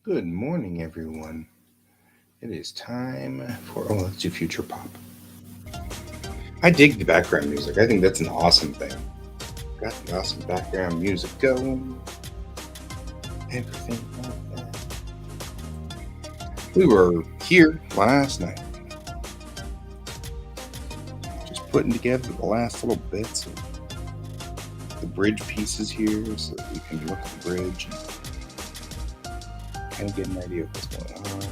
Good morning, everyone. It is time for, let's do future pop. I dig the background music. I think that's an awesome thing. Got the awesome background music going. Everything like that. We were here last night, just putting together the last little bits of the bridge pieces here so that we can look at the bridge and kind of get an idea of what's going on.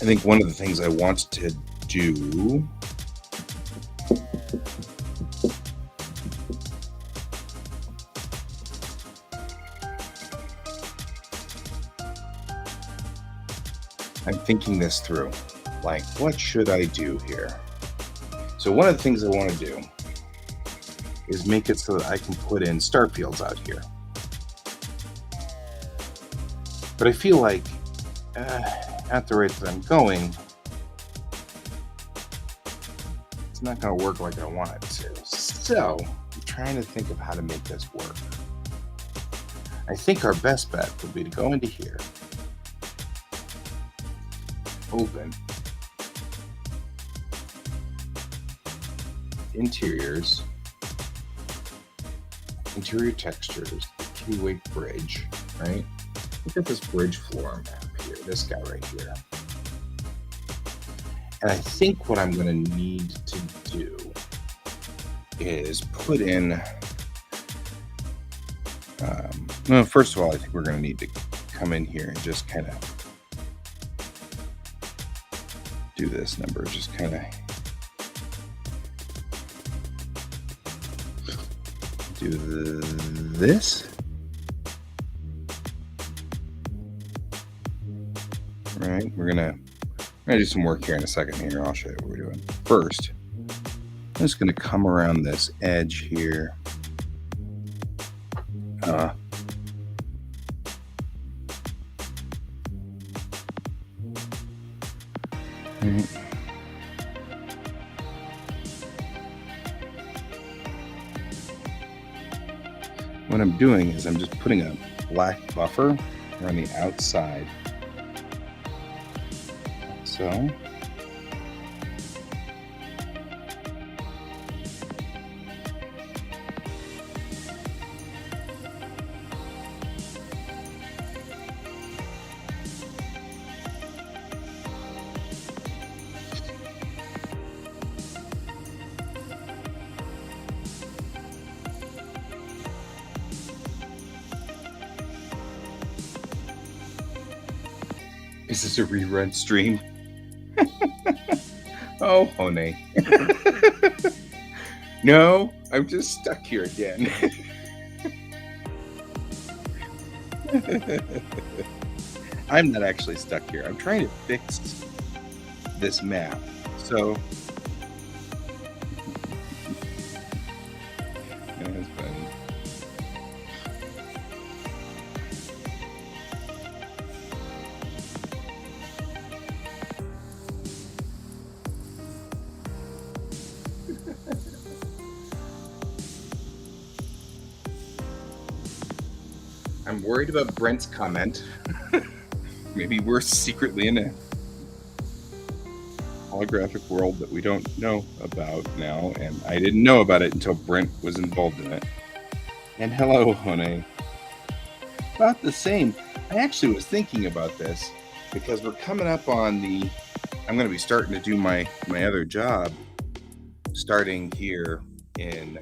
I think one of the things I want to do I'm thinking this through. Like, what should I do here? So one of the things I want to do is make it so that I can put in start fields out here. But I feel like at the rate that I'm going, it's not going to work like I want it to. So I'm trying to think of how to make this work. I think our best bet would be to go into here, open, interiors, interior textures, QuACk bridge, right? Look at this bridge floor map here, this guy right here. And I think what I'm going to need to do is put in, well, first of all, I think we're going to need to come in here and just kind of do this number, just kind of do this. Right, we're gonna do some work here in a second here. I'll show you what we're doing. First, I'm just gonna come around this edge here. What I'm doing is I'm just putting a black buffer around the outside. So is this a rerun stream? Oh, honey. No, I'm just stuck here again. I'm not actually stuck here. I'm trying to fix this map. So that's funny. I'm worried about Brent's comment. Maybe we're secretly in a holographic world that we don't know about now, and I didn't know about it until Brent was involved in it. And hello, honey. About the same. I actually was thinking about this because we're coming up on the. I'm going to be starting to do my other job, starting here in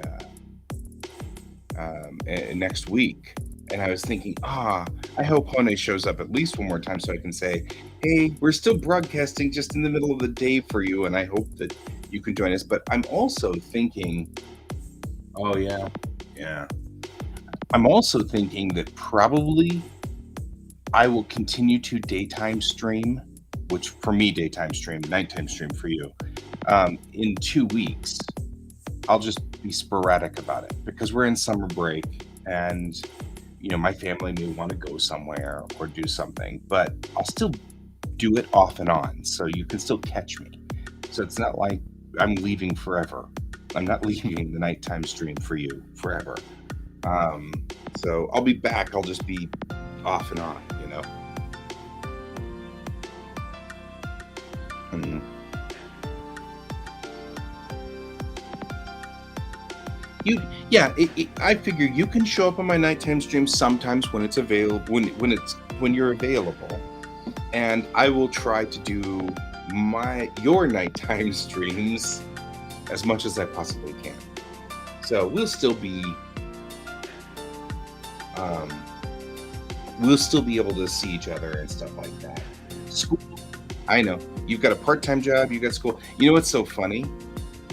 next week. And I was thinking, I hope Hone shows up at least one more time so I can say, hey, we're still broadcasting just in the middle of the day for you, and I hope that you can join us. But I'm also thinking, I'm also thinking that probably I will continue to daytime stream, which for me, daytime stream, nighttime stream for you, in 2 weeks. I'll just be sporadic about it because we're in summer break and my family may want to go somewhere or do something, but I'll still do it off and on, so you can still catch me. So it's not like I'm leaving forever. I'm not leaving the nighttime stream for you forever. Um, so I'll be back. I'll just be off and on, you know. Mhm. You, yeah. I figure you can show up on my nighttime stream sometimes when it's available, when you're available, and I will try to do your nighttime streams as much as I possibly can. So um, we'll still be able to see each other and stuff like that. School, I know you've got a part-time job, you got school. You know what's so funny,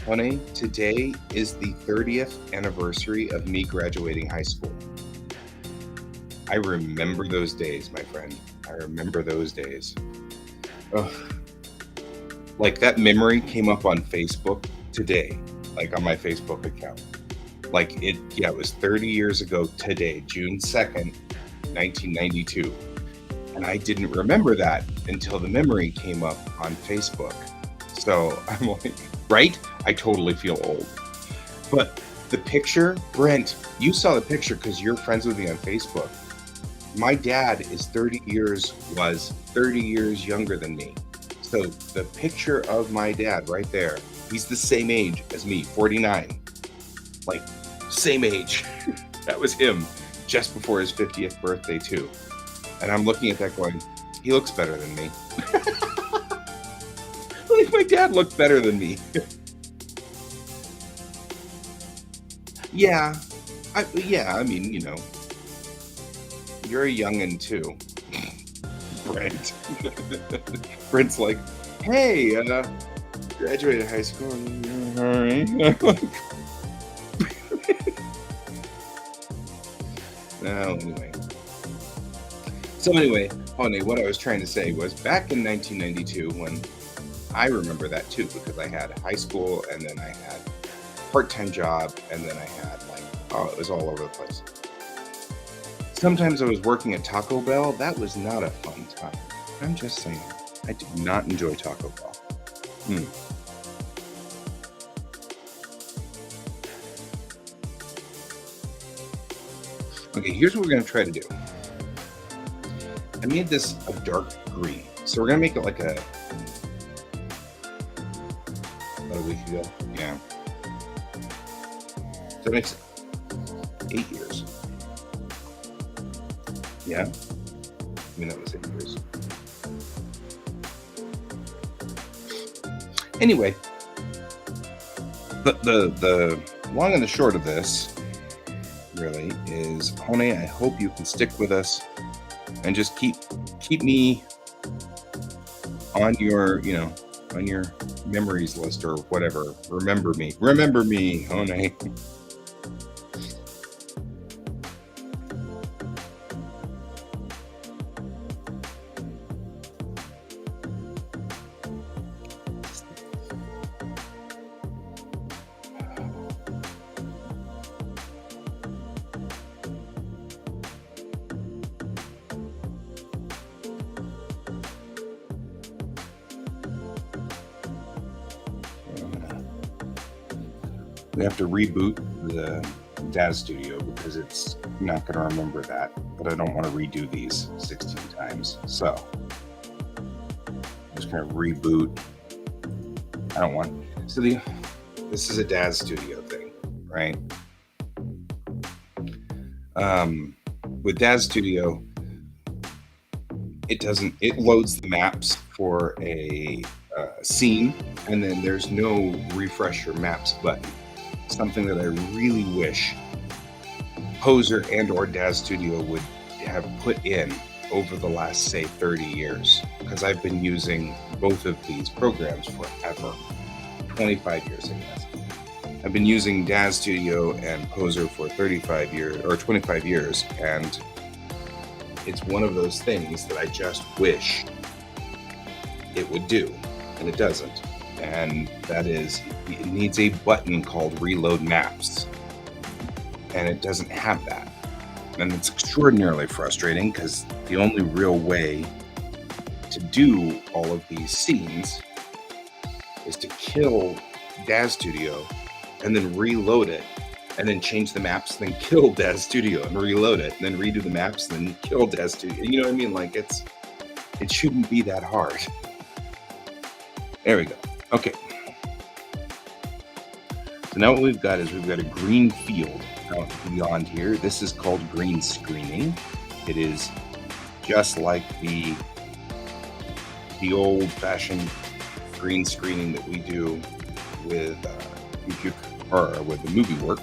honey? Today is the 30th anniversary of me graduating high school. I remember those days, my friend. I remember those days. Ugh. Like that memory came up on Facebook today, like on my Facebook account. Yeah, it was 30 years ago today, June 2nd, 1992. And I didn't remember that until the memory came up on Facebook. So I'm like, right? I totally feel old. But the picture, Brent, you saw the picture because you're friends with me on Facebook. My dad was 30 years younger than me. So the picture of my dad right there, he's the same age as me, 49. Like, same age. That was him just before his 50th birthday, too. And I'm looking at that going, he looks better than me. Like, my dad looked better than me. Yeah. I mean, you're a youngin' too. Brent. Brent's like, hey, graduated high school. All right. No, anyway. So anyway, honey, what I was trying to say was back in 1992 when I remember that too because I had high school and then I had part-time job and then I had it was all over the place. Sometimes I was working at Taco Bell. That was not a fun time. I'm just saying. I did not enjoy Taco Bell. Hmm. Okay, here's what we're going to try to do. I made this a dark green. So we're going to make it like about a week ago. Yeah. So that makes 8 years. Yeah. I mean, that was 8 years. Anyway, the long and the short of this really is, honey, I hope you can stick with us and just keep me on your memories list or whatever. Remember me, honey. We have to reboot the Daz Studio because it's not going to remember that. But I don't want to redo these 16 times. So I'm just going to reboot. I don't want. So this is a Daz Studio thing, right? With Daz Studio, it loads the maps for a scene, and then there's no refresh your maps button. Something that I really wish Poser and or Daz Studio would have put in over the last, say, 30 years, because I've been using both of these programs forever. 25 years, I guess. I've been using Daz Studio and Poser for 35 years or 25 years, and it's one of those things that I just wish it would do, and it doesn't. And that is, it needs a button called Reload Maps, and it doesn't have that. And it's extraordinarily frustrating because the only real way to do all of these scenes is to kill Daz Studio and then reload it, and then change the maps, then kill Daz Studio and reload it, and then redo the maps, and then kill Daz Studio. You know what I mean? Like it shouldn't be that hard. There we go. Okay. So now what we've got is we've got a green field out beyond here. This is called green screening. It is just like the old-fashioned green screening that we do with computer or with the movie work,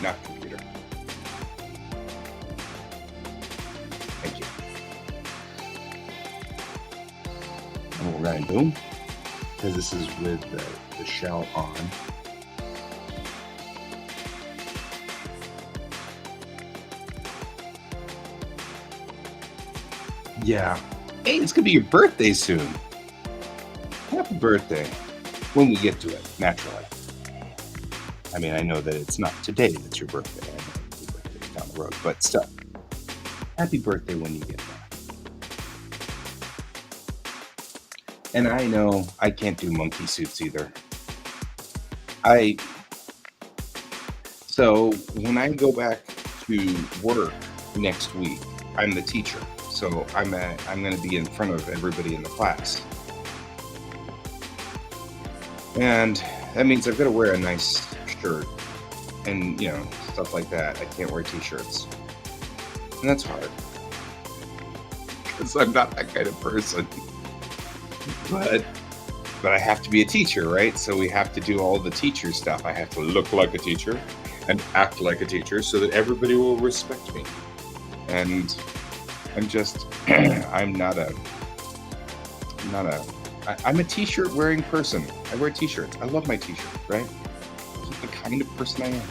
not computer. Thank you. And we'll run boom, because this is with the shell on. Yeah. Hey, it's gonna be your birthday soon. Happy birthday. When we get to it, naturally. I mean, I know that it's not today that's your birthday. I know it's your birthday down the road, but still. Happy birthday when you get there. And I know I can't do monkey suits either. So when I go back to work next week, I'm the teacher. So I'm going to be in front of everybody in the class. And that means I've got to wear a nice shirt and, stuff like that. I can't wear t-shirts. And that's hard. Because I'm not that kind of person. But I have to be a teacher, right? So we have to do all the teacher stuff. I have to look like a teacher and act like a teacher so that everybody will respect me. And I'm a t-shirt wearing person. I wear t-shirts. I love my t-shirts, right? That's the kind of person I am.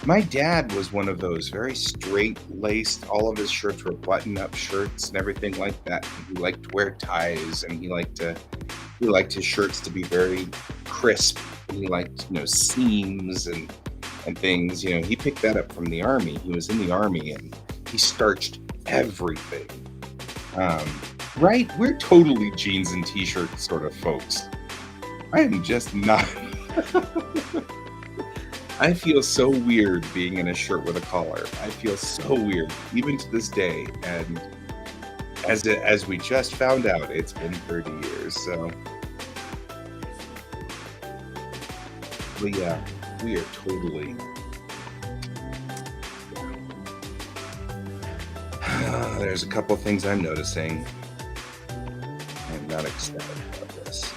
My dad was one of those very straight-laced, all of his shirts were button-up shirts and everything like that. He liked to wear ties, and he liked his shirts to be very crisp, and he liked, seams and things. He picked that up from the Army. He was in the Army, and he starched everything. Right? We're totally jeans and t-shirt sort of folks. I am just not. I feel so weird being in a shirt with a collar. I feel so weird, even to this day. And as we just found out, it's been 30 years. So, but yeah, we are totally. There's a couple of things I'm noticing. I'm not excited about this.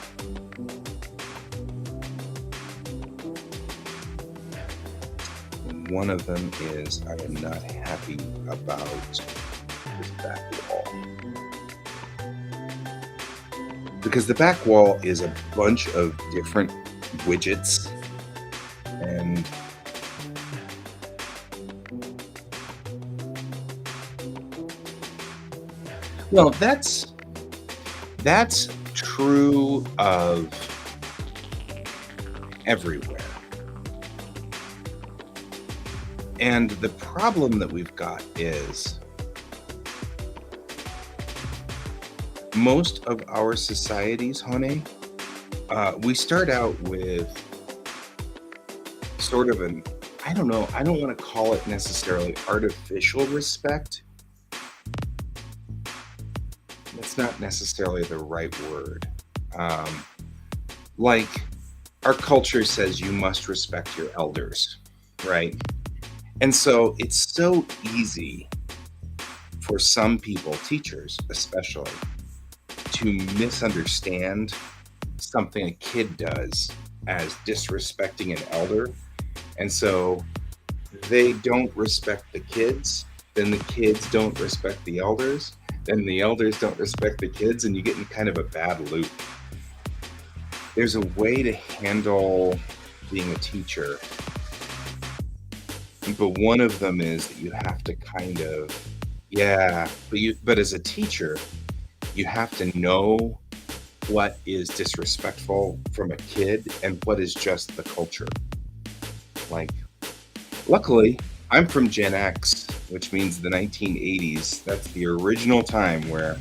One of them is I am not happy about this back wall. Because the back wall is a bunch of different widgets and well, that's true of everywhere. And the problem that we've got is most of our societies, honey, we start out with sort of an, I don't know, I don't want to call it necessarily artificial respect. It's not necessarily the right word. Like our culture says you must respect your elders, right? And so it's so easy for some people, teachers especially, to misunderstand something a kid does as disrespecting an elder. And so they don't respect the kids, then the kids don't respect the elders, then the elders don't respect the kids, and you get in kind of a bad loop. There's a way to handle being a teacher, but one of them is that you have to kind of, but as a teacher, you have to know what is disrespectful from a kid and what is just the culture. Like, luckily, I'm from Gen X, which means the 1980s. That's the original time where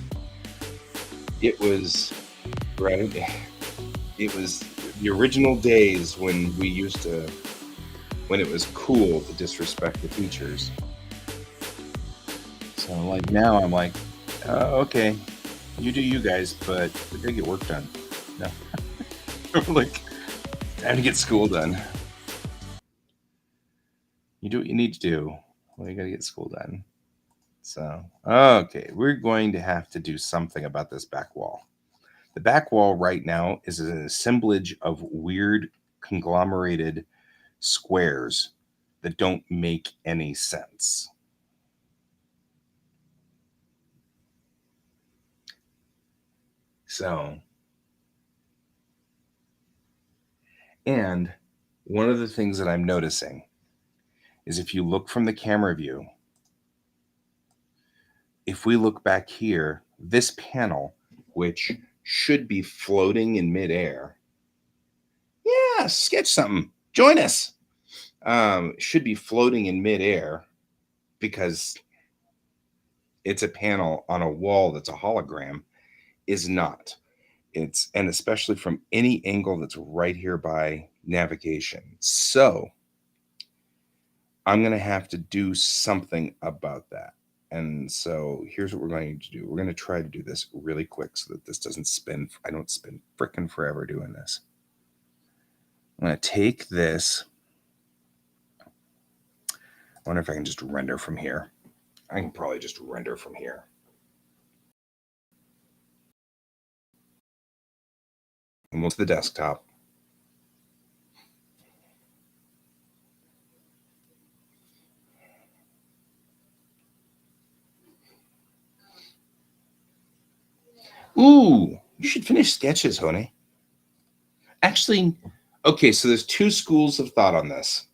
it was, right? It was The original days when we used to, when it was cool to disrespect the teachers. So like now I'm like, okay, you do you guys, but we gotta get work done. No, like time to get school done. You do what you need to do. Well, you gotta get school done. So okay, we're going to have to do something about this back wall. The back wall right now is an assemblage of weird conglomerated squares that don't make any sense. So, and one of the things that I'm noticing is if you look from the camera view, if we look back here, this panel, which should be floating in midair, yeah, sketch something, join us, should be floating in midair because it's a panel on a wall that's a hologram, is not. It's, and especially from any angle that's right here by navigation. So I'm going to have to do something about that. And so here's what we're going to do. We're going to try to do this really quick so that this doesn't spin. I don't spin frickin' forever doing this. I'm going to take this. I wonder if I can just render from here. I can probably just render from here. And we'll to the desktop. Ooh, you should finish sketches, honey. Actually, okay, so there's two schools of thought on this.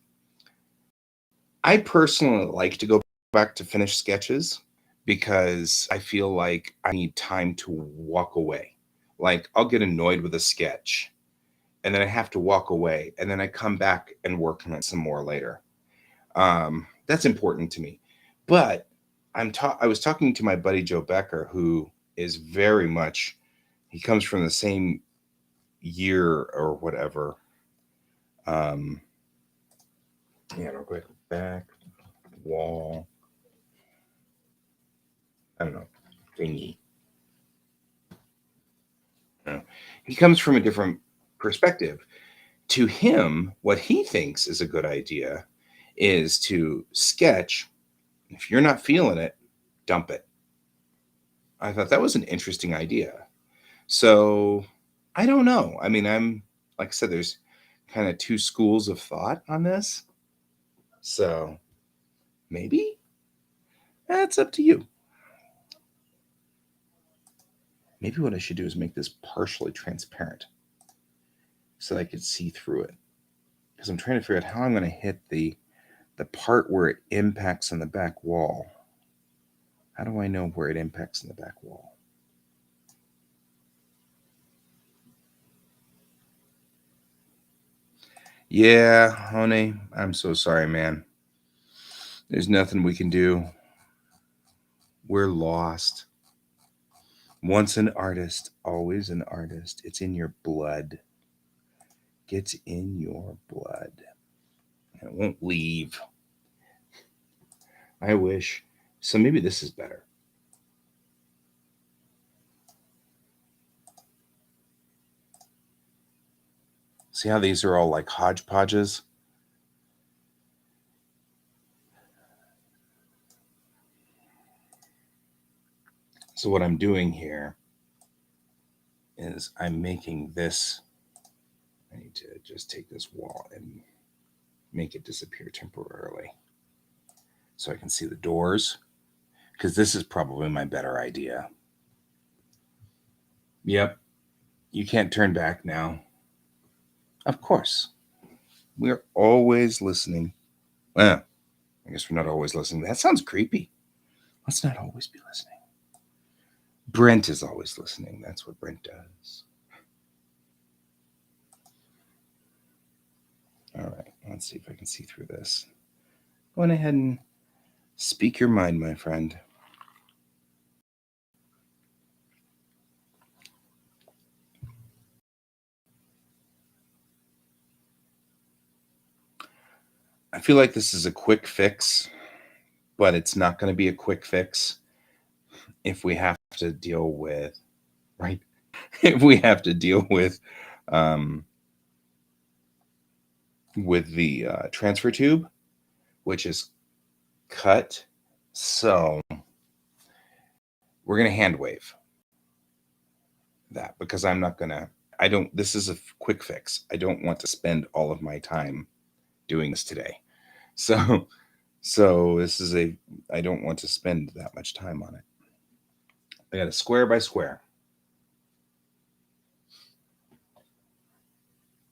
I personally like to go back to finish sketches because I feel like I need time to walk away. Like I'll get annoyed with a sketch and then I have to walk away and then I come back and work on it some more later. That's important to me. But I was talking to my buddy Joe Becker, who is very much, he comes from the same year or whatever. Yeah, real quick, back wall. I don't know, thingy. He comes from a different perspective. To him, what he thinks is a good idea is to sketch. If you're not feeling it, dump it. I thought that was an interesting idea. So I don't know. I mean, I'm like I said, there's kind of two schools of thought on this. So maybe that's up to you. Maybe what I should do is make this partially transparent so that I could see through it. Because I'm trying to figure out how I'm going to hit the part where it impacts on the back wall. How do I know where it impacts on the back wall? Yeah, honey, I'm so sorry, man. There's nothing we can do. We're lost. Once an artist, always an artist. It's in your blood. Gets in your blood. It won't leave. I wish. So maybe this is better. See how these are all like hodgepodges? So what I'm doing here is I'm making this. I need to just take this wall and make it disappear temporarily so I can see the doors, because this is probably my better idea. Yep, you can't turn back now. Of course, we're always listening. Well, I guess we're not always listening. That sounds creepy. Let's not always be listening. Brent is always listening. That's what Brent does. All right, let's see if I can see through this. Go on ahead and speak your mind, my friend. I feel like this is a quick fix, but it's not going to be a quick fix if we have to deal with, right? If we have to deal um, with the transfer tube, which is cut. So we're going to hand wave that because I'm not going to, I don't, this is a quick fix. I don't want to spend all of my time doing this today. So, so this is a, I don't want to spend that much time on it. I got a square by square.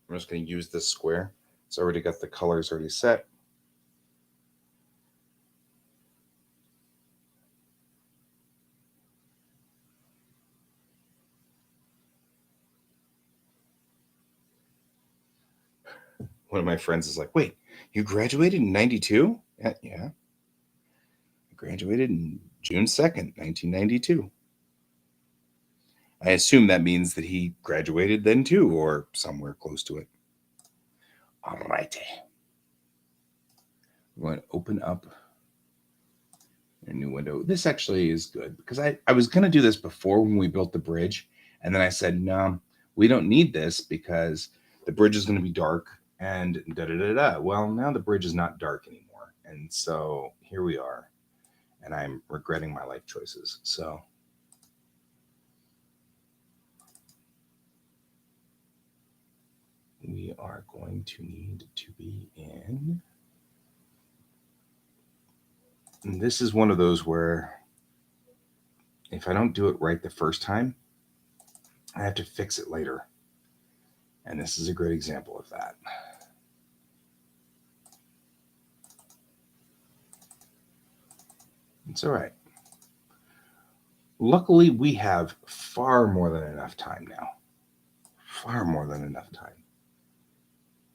I'm just going to use this square. It's already got the colors already set. One of my friends is like, wait, you graduated in 92? Yeah. I graduated in June 2nd, 1992. I assume that means that he graduated then too, or somewhere close to it. All righty. We're going to open up a new window. This actually is good because I was going to do this before when we built the bridge. And then I said, no, we don't need this because the bridge is going to be dark and da da da da. Well, now the bridge is not dark anymore. And so here we are. And I'm regretting my life choices. So we are going to need to be in. And this is one of those where if I don't do it right the first time, I have to fix it later. And this is a great example of that. It's all right. Luckily, we have far more than enough time now. Far more than enough time.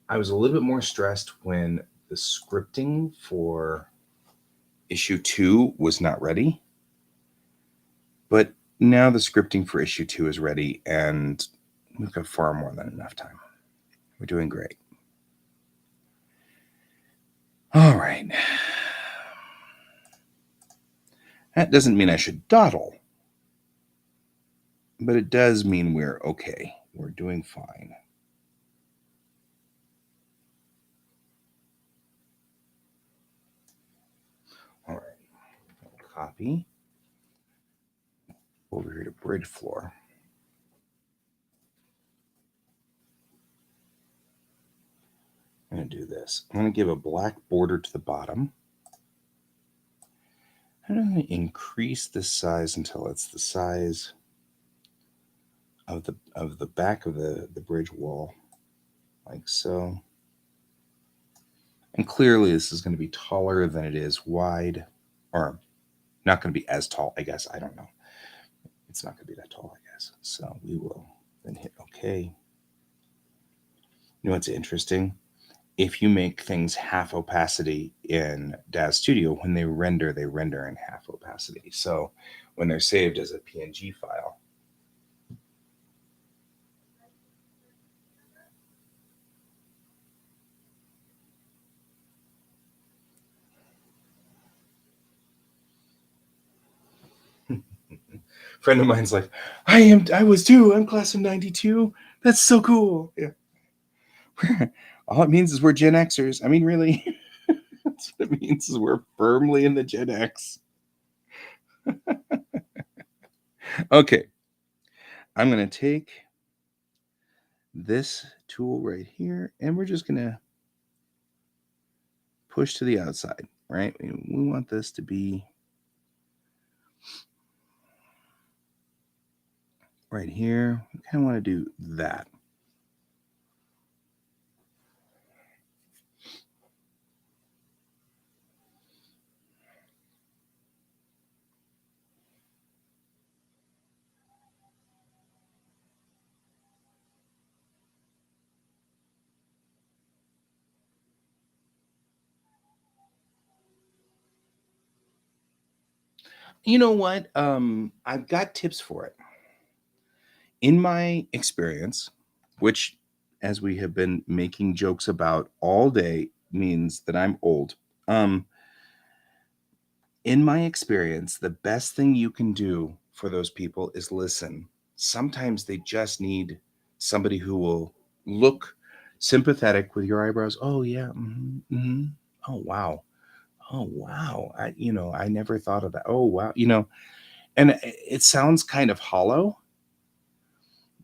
I was a little bit more stressed when the scripting for issue 2 was not ready. But now the scripting for issue 2 is ready, and we've got far more than enough time. We're doing great. All right. That doesn't mean I should dawdle, but it does mean we're okay. We're doing fine. All right. Copy. Over here to bridge floor. I'm going to do this. I'm going to give a black border to the bottom. I'm going to increase this size until it's the size of the back of the bridge wall, like so. And clearly this is going to be taller than it is wide, or not going to be as tall, I guess. I don't know. It's not going to be that tall, I guess. So we will then hit OK. You know what's interesting? If you make things half opacity in DAZ Studio, when they render in half opacity. So when they're saved as a PNG file, friend of mine's like, I was too. I'm class of 92. That's so cool. Yeah. All it means is we're Gen Xers. I mean, really, that's what it means is we're firmly in the Gen X. Okay. I'm going to take this tool right here and we're just going to push to the outside, right? We want this to be right here. We kind of want to do that. You know what? I've got tips for it. In my experience, which, as we have been making jokes about all day, means that I'm old. Um, in my experience, the best thing you can do for those people is listen. Sometimes they just need somebody who will look sympathetic with your eyebrows. Oh yeah. Oh wow. Oh wow. I never thought of that. Oh wow. And it sounds kind of hollow,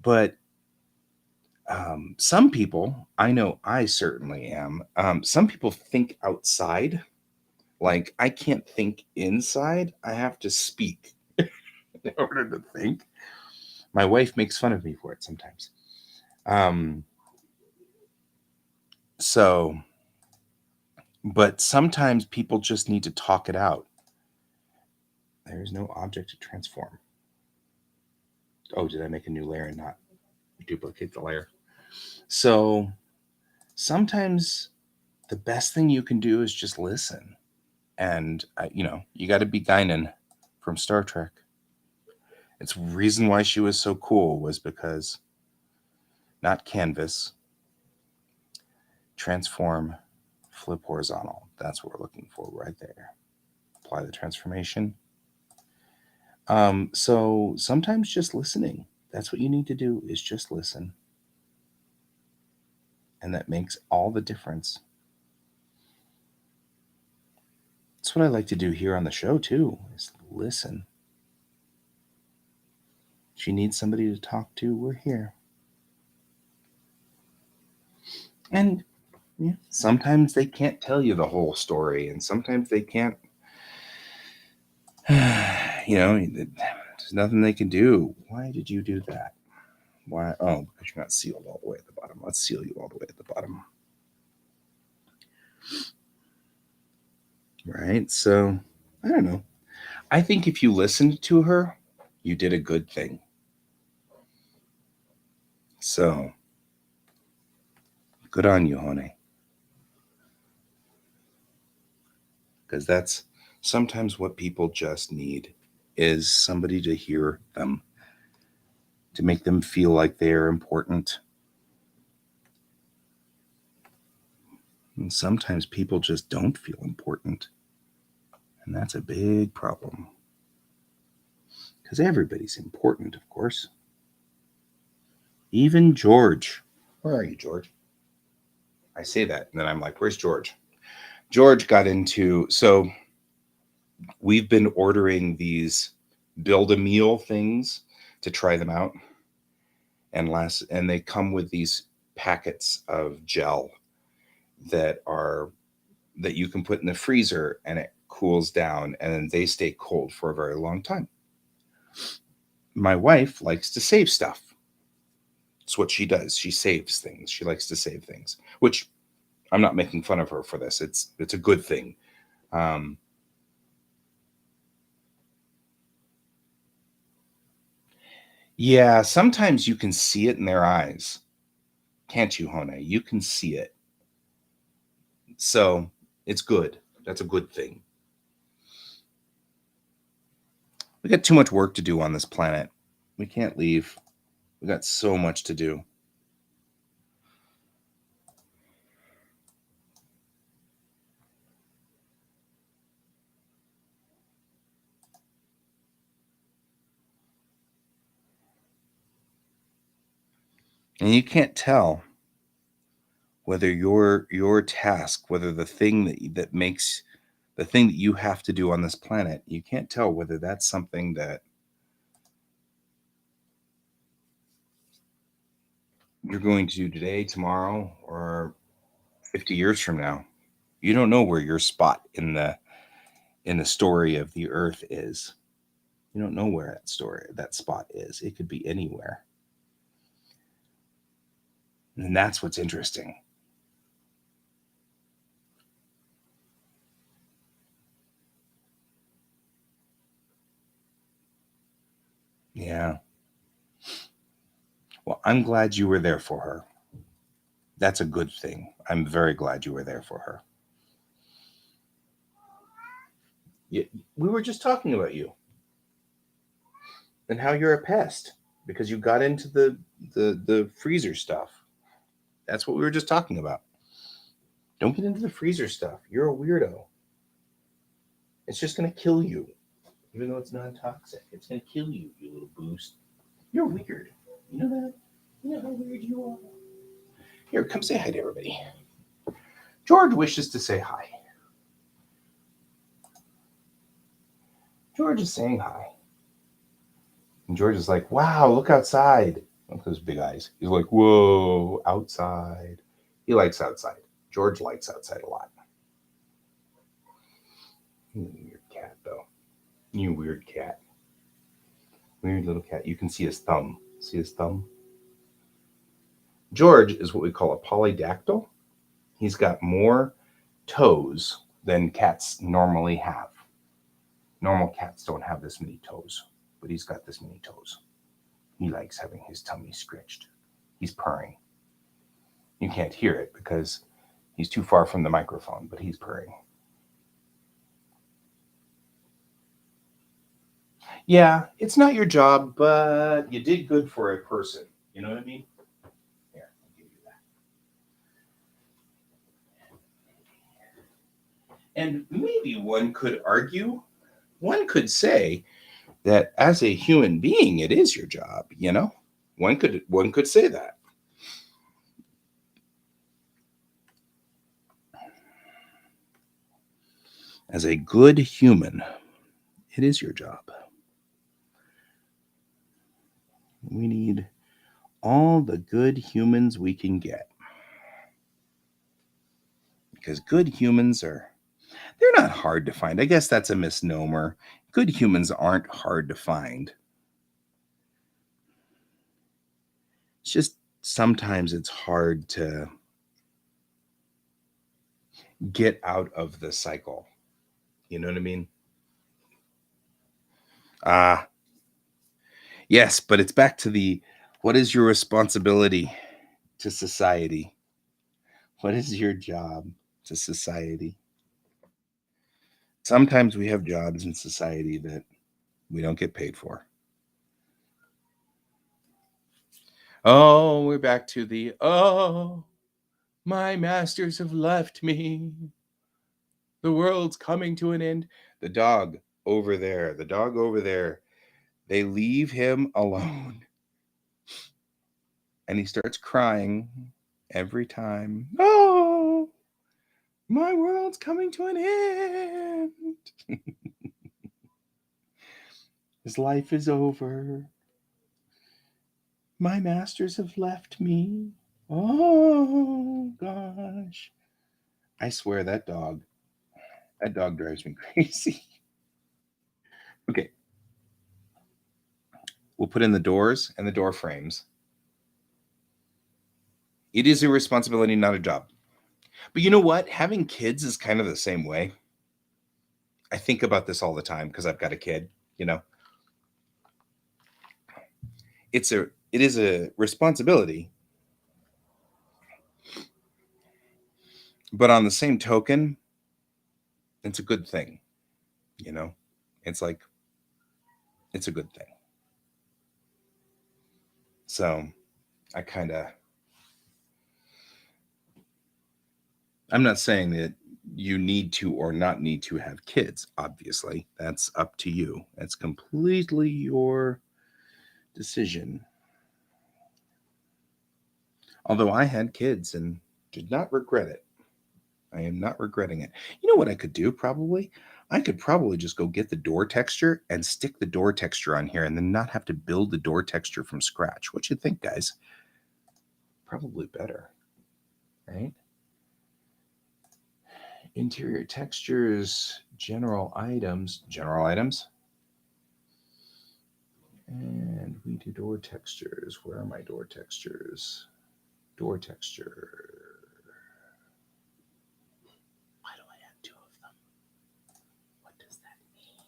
but some people, I know I certainly am. Some people think outside. Like I can't think inside. I have to speak in order to think. My wife makes fun of me for it sometimes. Um, so, but sometimes people just need to talk it out. There is no object to transform. Oh, did I make a new layer and not duplicate the layer? So sometimes the best thing you can do is just listen. And, you got to be Guinan from Star Trek. It's reason why she was so cool was because not canvas, transform, flip horizontal. That's what we're looking for right there. Apply the transformation. So sometimes just listening. That's what you need to do is just listen. And that makes all the difference. That's what I like to do here on the show too, is listen. If you need somebody to talk to, we're here. And yeah, sometimes they can't tell you the whole story, and sometimes they can't. There's nothing they can do. Why did you do that? Why? Oh, because you're not sealed all the way at the bottom. Let's seal you all the way at the bottom. Right? So, I don't know. I think if you listened to her, you did a good thing. So, good on you, honey. Because that's sometimes what people just need is somebody to hear them, to make them feel like they're important. And sometimes people just don't feel important. And that's a big problem. Because everybody's important, of course. Even George. Where are you, George? I say that, and then I'm like, where's George? George got into, so we've been ordering these build a meal things to try them out. And they come with these packets of gel that are that you can put in the freezer and it cools down and then they stay cold for a very long time. My wife likes to save stuff. It's what she does. She saves things. She likes to save things, which I'm not making fun of her for this. It's a good thing. Um, yeah, sometimes you can see it in their eyes, can't you, Hone? You can see it. So it's good. That's a good thing. We got too much work to do on this planet. We can't leave. We got so much to do. And you can't tell whether your task, whether the thing that makes the thing that you have to do on this planet, you can't tell whether that's something that you're going to do today, tomorrow, or 50 years from now. You don't know where your spot in the story of the earth is. You don't know where that spot is. It could be anywhere. And that's what's interesting. Yeah. Well, I'm glad you were there for her. That's a good thing. I'm very glad you were there for her. Yeah, we were just talking about you and how you're a pest because you got into the freezer stuff. That's what we were just talking about. Don't get into the freezer stuff. You're a weirdo. It's just going to kill you. Even though it's non-toxic, it's going to kill you, you little boost. You're weird. You know that? You know how weird you are? Here, come say hi to everybody. George wishes to say hi. George is saying hi. And George is like, wow, look outside. Look at those big eyes. He's like, whoa, outside. He likes outside. George likes outside a lot. Weird cat, though. You weird cat. Weird little cat. You can see his thumb. See his thumb? George is what we call a polydactyl. He's got more toes than cats normally have. Normal cats don't have this many toes, but he's got this many toes. He likes having his tummy scratched. He's purring. You can't hear it because he's too far from the microphone, but he's purring. Yeah, it's not your job, but you did good for a person. You know what I mean? Here, I'll give you that. And maybe one could argue, one could say that as a human being, it is your job, you know? One could say that. As a good human, it is your job. We need all the good humans we can get. Because good humans they're not hard to find. I guess that's a misnomer. Good humans aren't hard to find. It's just sometimes it's hard to get out of the cycle. You know what I mean? Ah, yes, but it's back to the what is your responsibility to society? What is your job to society? Sometimes we have jobs in society that we don't get paid for. Oh, we're back to the my masters have left me. The world's coming to an end. The dog over there, they leave him alone. And he starts crying every time. Oh, my world's coming to an end. His life is over. My masters have left me. Oh, gosh. I swear that dog drives me crazy. Okay. We'll put in the doors and the door frames. It is a responsibility, not a job. But you know what? Having kids is kind of the same way. I think about this all the time because I've got a kid, you know. It is a responsibility, but on the same token, it's a good thing, you know. It's like it's a good thing. So, I kind of I'm not saying that you need to or not need to have kids, obviously. That's up to you. That's completely your decision. Although I had kids and did not regret it. I am not regretting it. You know what I could do probably? I could probably just go get the door texture and stick the door texture on here and then not have to build the door texture from scratch. What you think, guys? Probably better, right? Interior textures, general items. And we do door textures. Where are my door textures? Door texture. Why do I have two of them? What does that mean?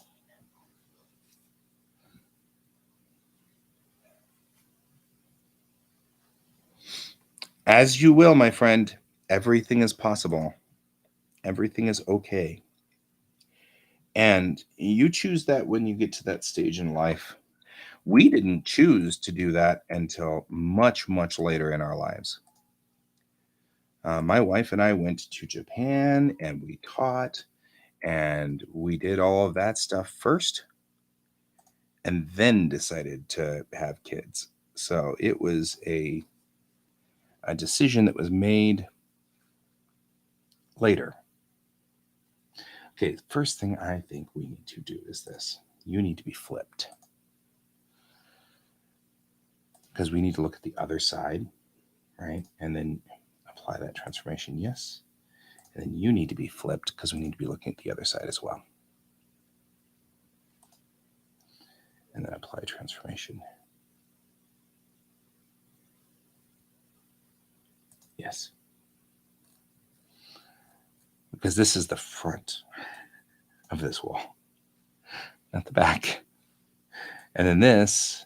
As you will, my friend. Everything is possible. Everything is okay. And you choose that when you get to that stage in life. We didn't choose to do that until much, much later in our lives. My wife and I went to Japan and we taught and we did all of that stuff first and then decided to have kids. So it was a decision that was made later. Okay, the first thing I think we need to do is this. You need to be flipped. Because we need to look at the other side, right? And then apply that transformation, yes. And then you need to be flipped because we need to be looking at the other side as well. And then apply transformation. Yes. Because this is the front of this wall, not the back. And then this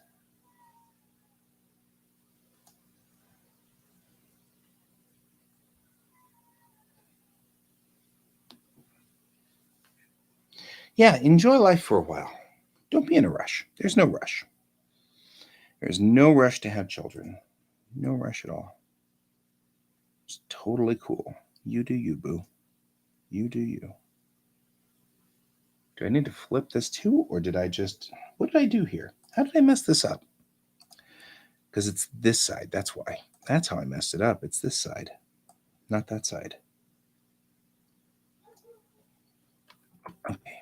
yeah, enjoy life for a while. Don't be in a rush. There's no rush. There's no rush to have children. No rush at all. It's totally cool. You do you, boo. You do you. Do I need to flip this too? Or did I just... What did I do here? How did I mess this up? Because it's this side. That's why. That's how I messed it up. It's this side, not that side. Okay.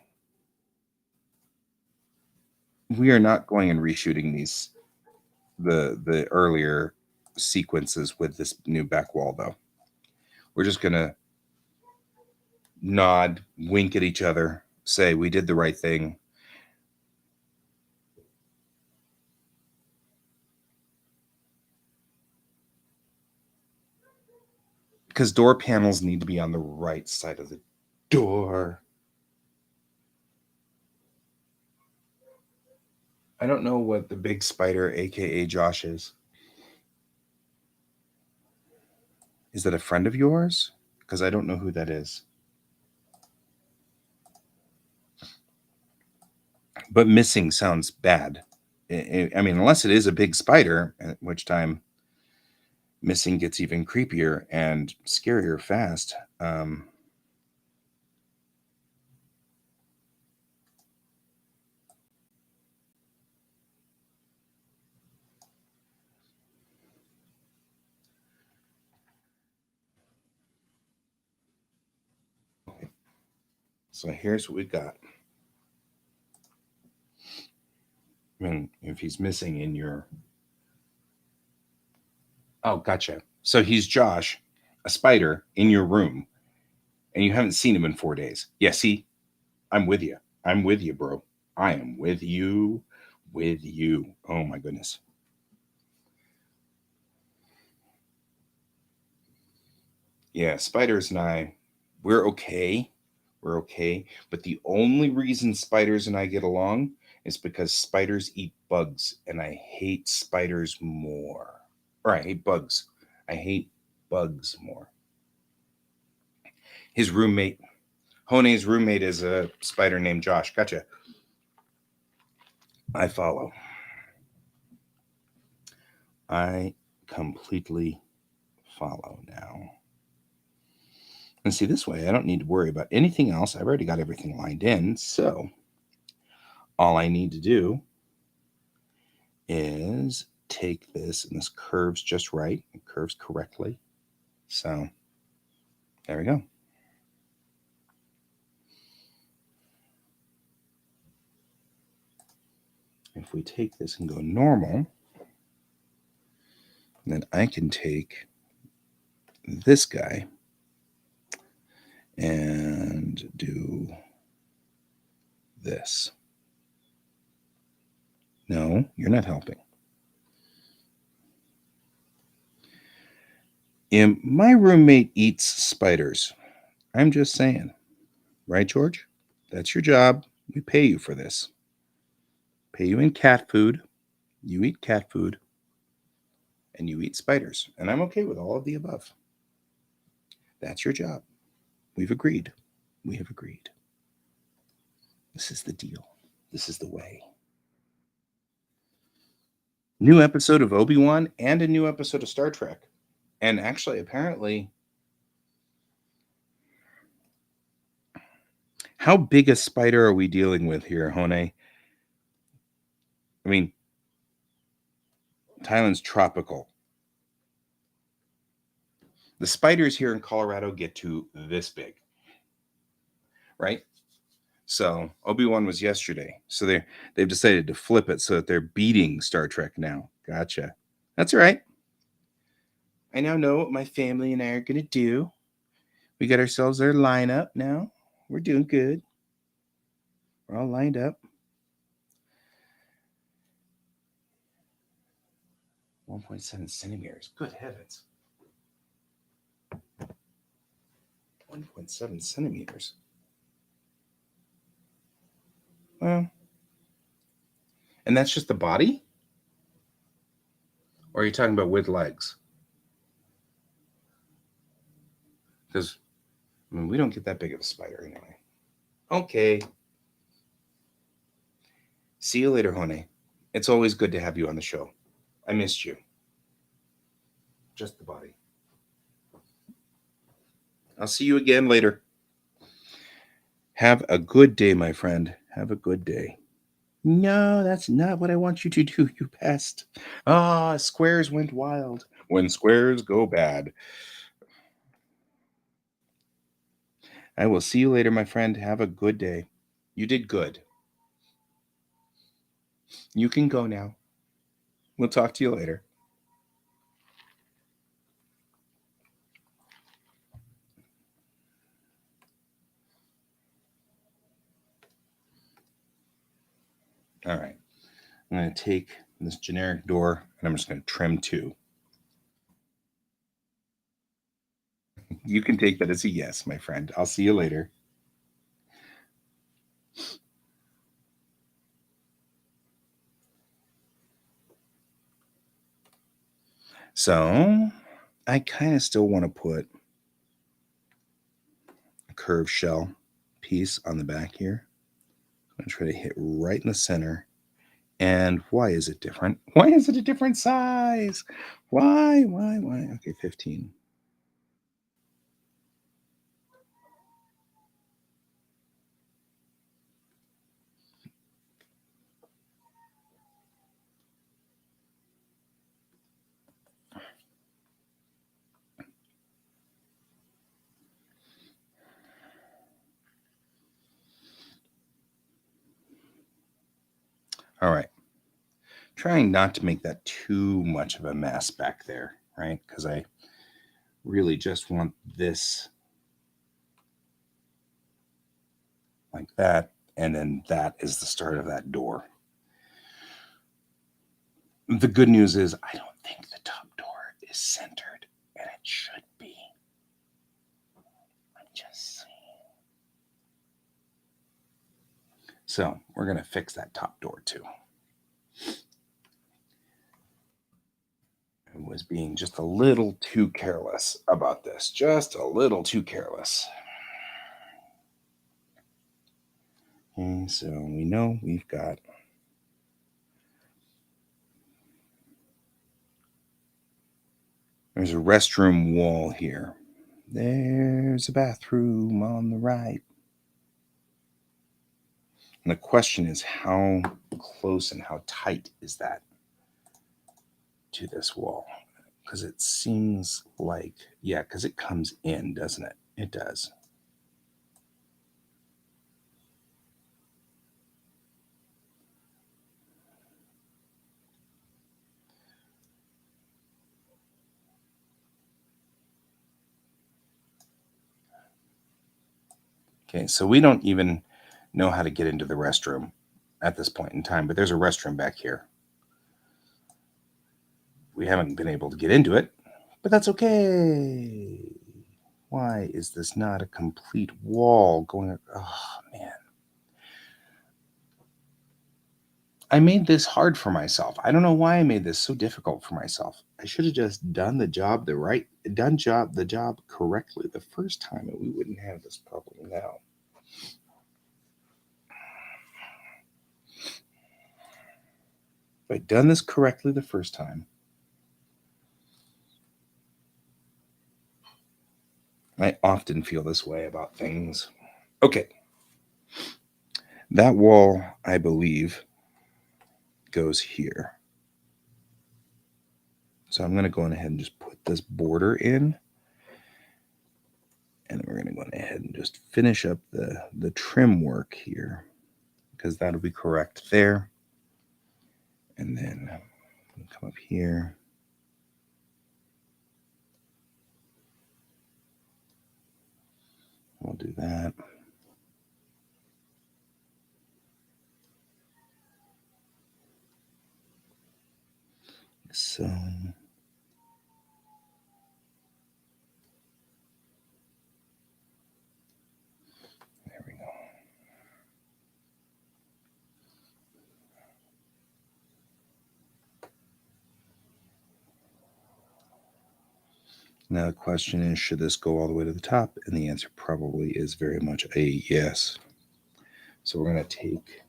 We are not going and reshooting these the earlier sequences with this new back wall though. We're just gonna nod, wink at each other, say we did the right thing. Because door panels need to be on the right side of the door. I don't know what the big spider, aka Josh, is. Is that a friend of yours? Because I don't know who that is. But missing sounds bad. I mean, unless it is a big spider, at which time missing gets even creepier and scarier fast. So here's what we got. I mean, if he's missing in your... Oh, gotcha. So he's Josh, a spider in your room, and you haven't seen him in 4 days. Yeah, see, I'm with you. I'm with you, bro. I am with you. With you. Oh my goodness. Yeah, spiders and I, we're okay. We're okay. But the only reason spiders and I get along is because spiders eat bugs, and I hate spiders more. Or I hate bugs. I hate bugs more. His roommate, Hone's roommate, is a spider named Josh. Gotcha. I follow. I completely follow now. And see, this way I don't need to worry about anything else. I've already got everything lined in. So all I need to do is take this, and this curves just right. It curves correctly. So there we go. If we take this and go normal, then I can take this guy and do this. No, you're not helping. My roommate eats spiders. I'm just saying. Right, George? That's your job. We pay you for this. Pay you in cat food. You eat cat food. And you eat spiders. And I'm okay with all of the above. That's your job. We've agreed. We have agreed. This is the deal. This is the way. New episode of Obi-Wan and a new episode of Star Trek. And actually, apparently, How big a spider are we dealing with here, Hone? I mean, Thailand's tropical. The spiders here in Colorado get to this big, right? So Obi-Wan was yesterday. So they've decided to flip it so that they're beating Star Trek now. Gotcha. That's all right. I now know what my family and I are gonna do. We got ourselves our lineup now. We're doing good. We're all lined up. 1.7 centimeters. Good heavens. 1.7 centimeters. Well, and that's just the body? Or are you talking about with legs? Because I mean, we don't get that big of a spider anyway. Okay. See you later, honey. It's always good to have you on the show. I missed you. Just the body. I'll see you again later. Have a good day, my friend. Have a good day. No, that's not what I want you to do, you pest. Ah, squares went wild. When squares go bad. I will see you later, my friend. Have a good day. You did good. You can go now. We'll talk to you later. All right. I'm going to take this generic door and I'm just going to trim two. You can take that as a yes, my friend. I'll see you later. So I kind of still want to put a curved shell piece on the back here. I'm going to try to hit right in the center. And why is it different? Why is it a different size? Why? Okay, 15. All right. Trying not to make that too much of a mess back there, right? Because I really just want this like that. And then that is the start of that door. The good news is I don't think the top door is centered, and it should be. I'm just saying. So we're going to fix that top door too. I was being just a little too careless about this. Just a little too careless. Okay, so we know we've got there's a restroom wall here. There's a bathroom on the right. And the question is how close and how tight is that to this wall? Because it seems like, yeah, because it comes in, doesn't it? It does. Okay, so we don't even know how to get into the restroom at this point in time, but there's a restroom back here. We haven't been able to get into it, but that's okay. Why is this not a complete wall going? Oh, man. I made this hard for myself. I don't know why I made this so difficult for myself. I should have just done the job the job correctly the first time, and we wouldn't have this problem now. If I'd done this correctly the first time, I often feel this way about things. Okay. That wall, I believe, goes here. So I'm going to go ahead and just put this border in. And we're going to go ahead and just finish up the trim work here, because that'll be correct there. And then come up here. We'll do that. So there we go. Now the question is, should this go all the way to the top? And the answer probably is very much a yes. So we're going to take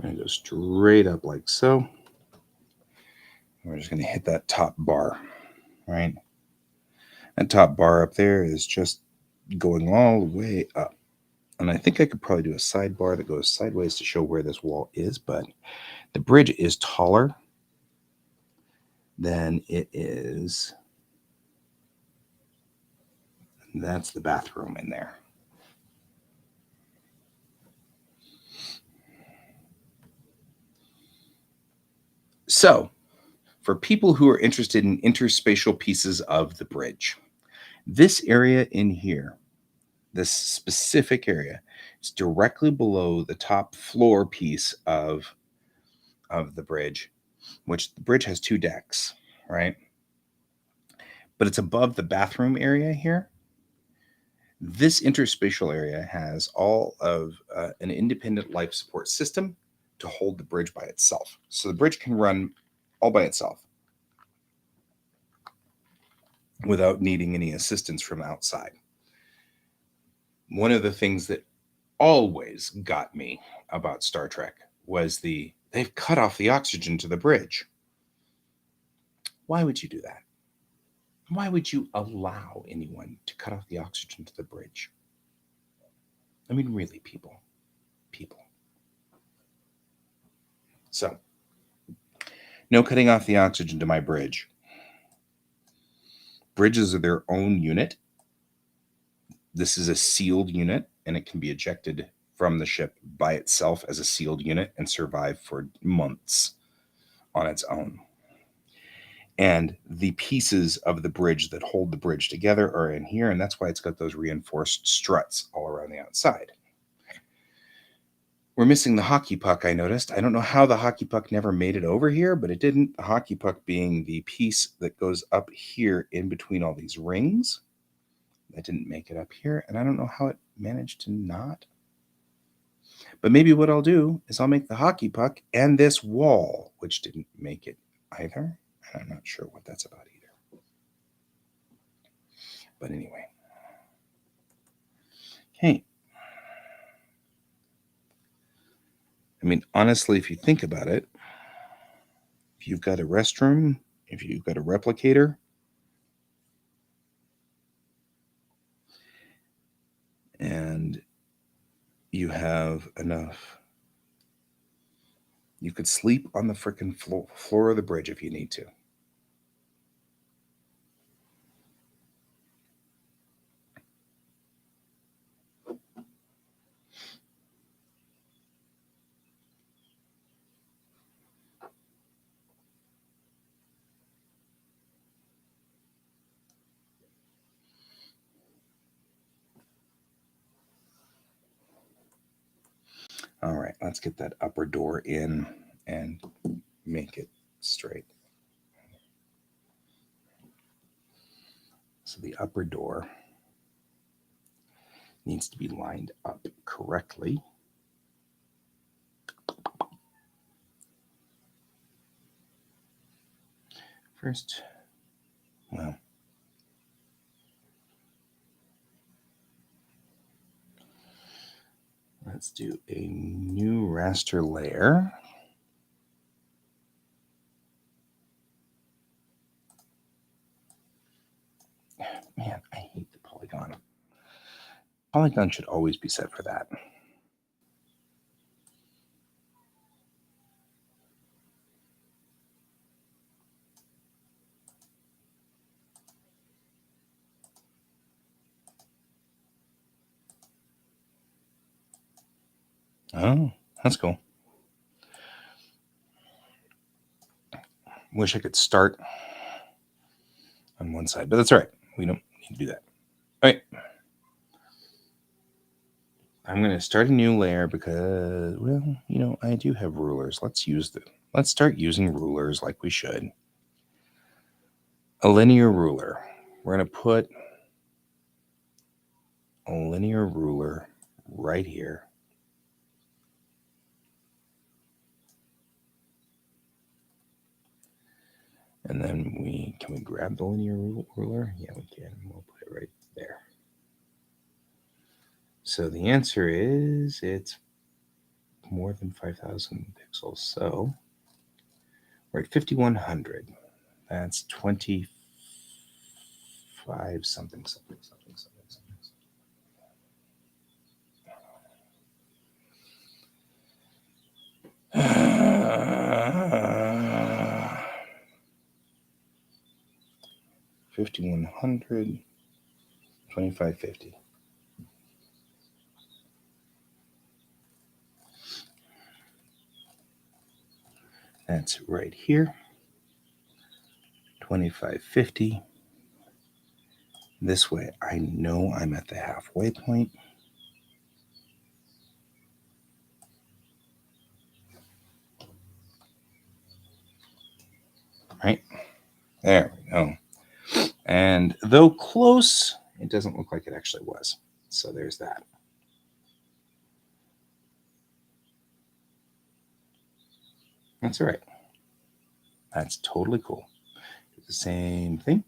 we're going to go straight up like so. We're just going to hit that top bar, right? That top bar up there is just going all the way up. And I think I could probably do a sidebar that goes sideways to show where this wall is, but the bridge is taller than it is. And that's the bathroom in there. So, for people who are interested in interspatial pieces of the bridge, this area in here, this specific area, is directly below the top floor piece of the bridge, which the bridge has 2 decks, right? But it's above the bathroom area here. This interspatial area has all of an independent life support system to hold the bridge by itself. So the bridge can run all by itself without needing any assistance from outside. One of the things that always got me about Star Trek was they've cut off the oxygen to the bridge. Why would you do that? Why would you allow anyone to cut off the oxygen to the bridge? I mean, really, people. So, no cutting off the oxygen to my bridge. Bridges are their own unit. This is a sealed unit, and it can be ejected from the ship by itself as a sealed unit and survive for months on its own. And the pieces of the bridge that hold the bridge together are in here, and that's why it's got those reinforced struts all around the outside. We're missing the hockey puck, I noticed. I don't know how the hockey puck never made it over here, but it didn't. The hockey puck being the piece that goes up here in between all these rings. That didn't make it up here, and I don't know how it managed to not. But maybe what I'll do is I'll make the hockey puck and this wall, which didn't make it either. And I'm not sure what that's about either. But anyway. Hey. I mean, honestly, if you think about it, if you've got a restroom, if you've got a replicator, and you have enough, you could sleep on the frickin' floor of the bridge if you need to. All right, let's get that upper door in and make it straight. So the upper door needs to be lined up correctly. First, well, let's do a new raster layer. Polygon should always be set for that. Oh, that's cool. Wish I could start on one side, but that's all right. We don't need to do that. All right. I'm going to start a new layer because, well, I do have rulers. Let's start using rulers like we should. A linear ruler. We're going to put a linear ruler right here. And then can we grab the linear ruler? Yeah, we can. We'll put it right there. So the answer is it's more than 5,000 pixels. So we're at 5,100. That's 25 something. 5,100, 2,550. That's right here. 2,550. This way, I know I'm at the halfway point. Right? There we go. And though close, it doesn't look like it actually was. So there's that. That's all right. That's totally cool. Do the same thing.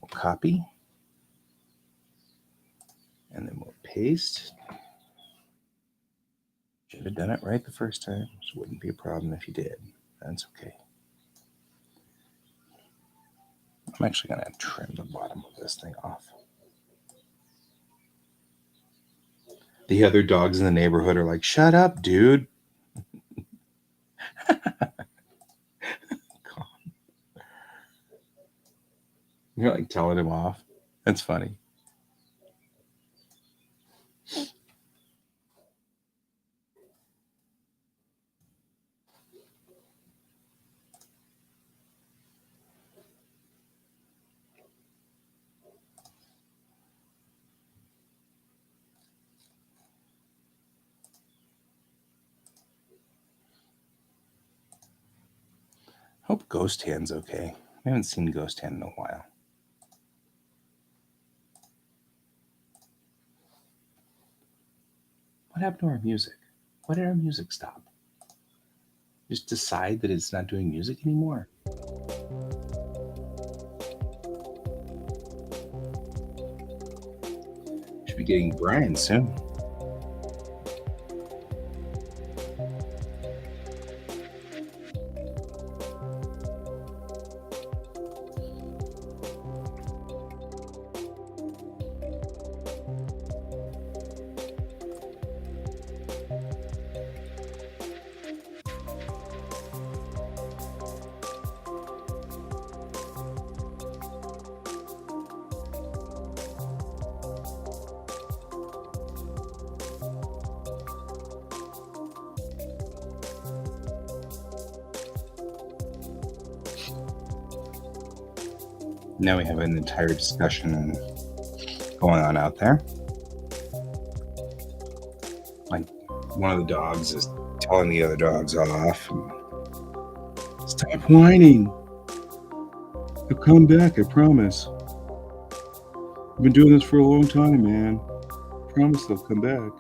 We'll copy. And then we'll paste. Should have done it right the first time. Which wouldn't be a problem if you did. That's okay. I'm actually going to trim the bottom of this thing off. The other dogs in the neighborhood are like, shut up, dude. You're like telling him off. That's funny. Hope Ghost Hand's okay. I haven't seen Ghost Hand in a while. What happened to our music? Why did our music stop? Just decide that it's not doing music anymore? Should be getting Brian soon. Now we have an entire discussion going on out there. Like one of the dogs is telling the other dogs off. Stop whining. They'll come back, I promise. I've been doing this for a long time, man. I promise they'll come back.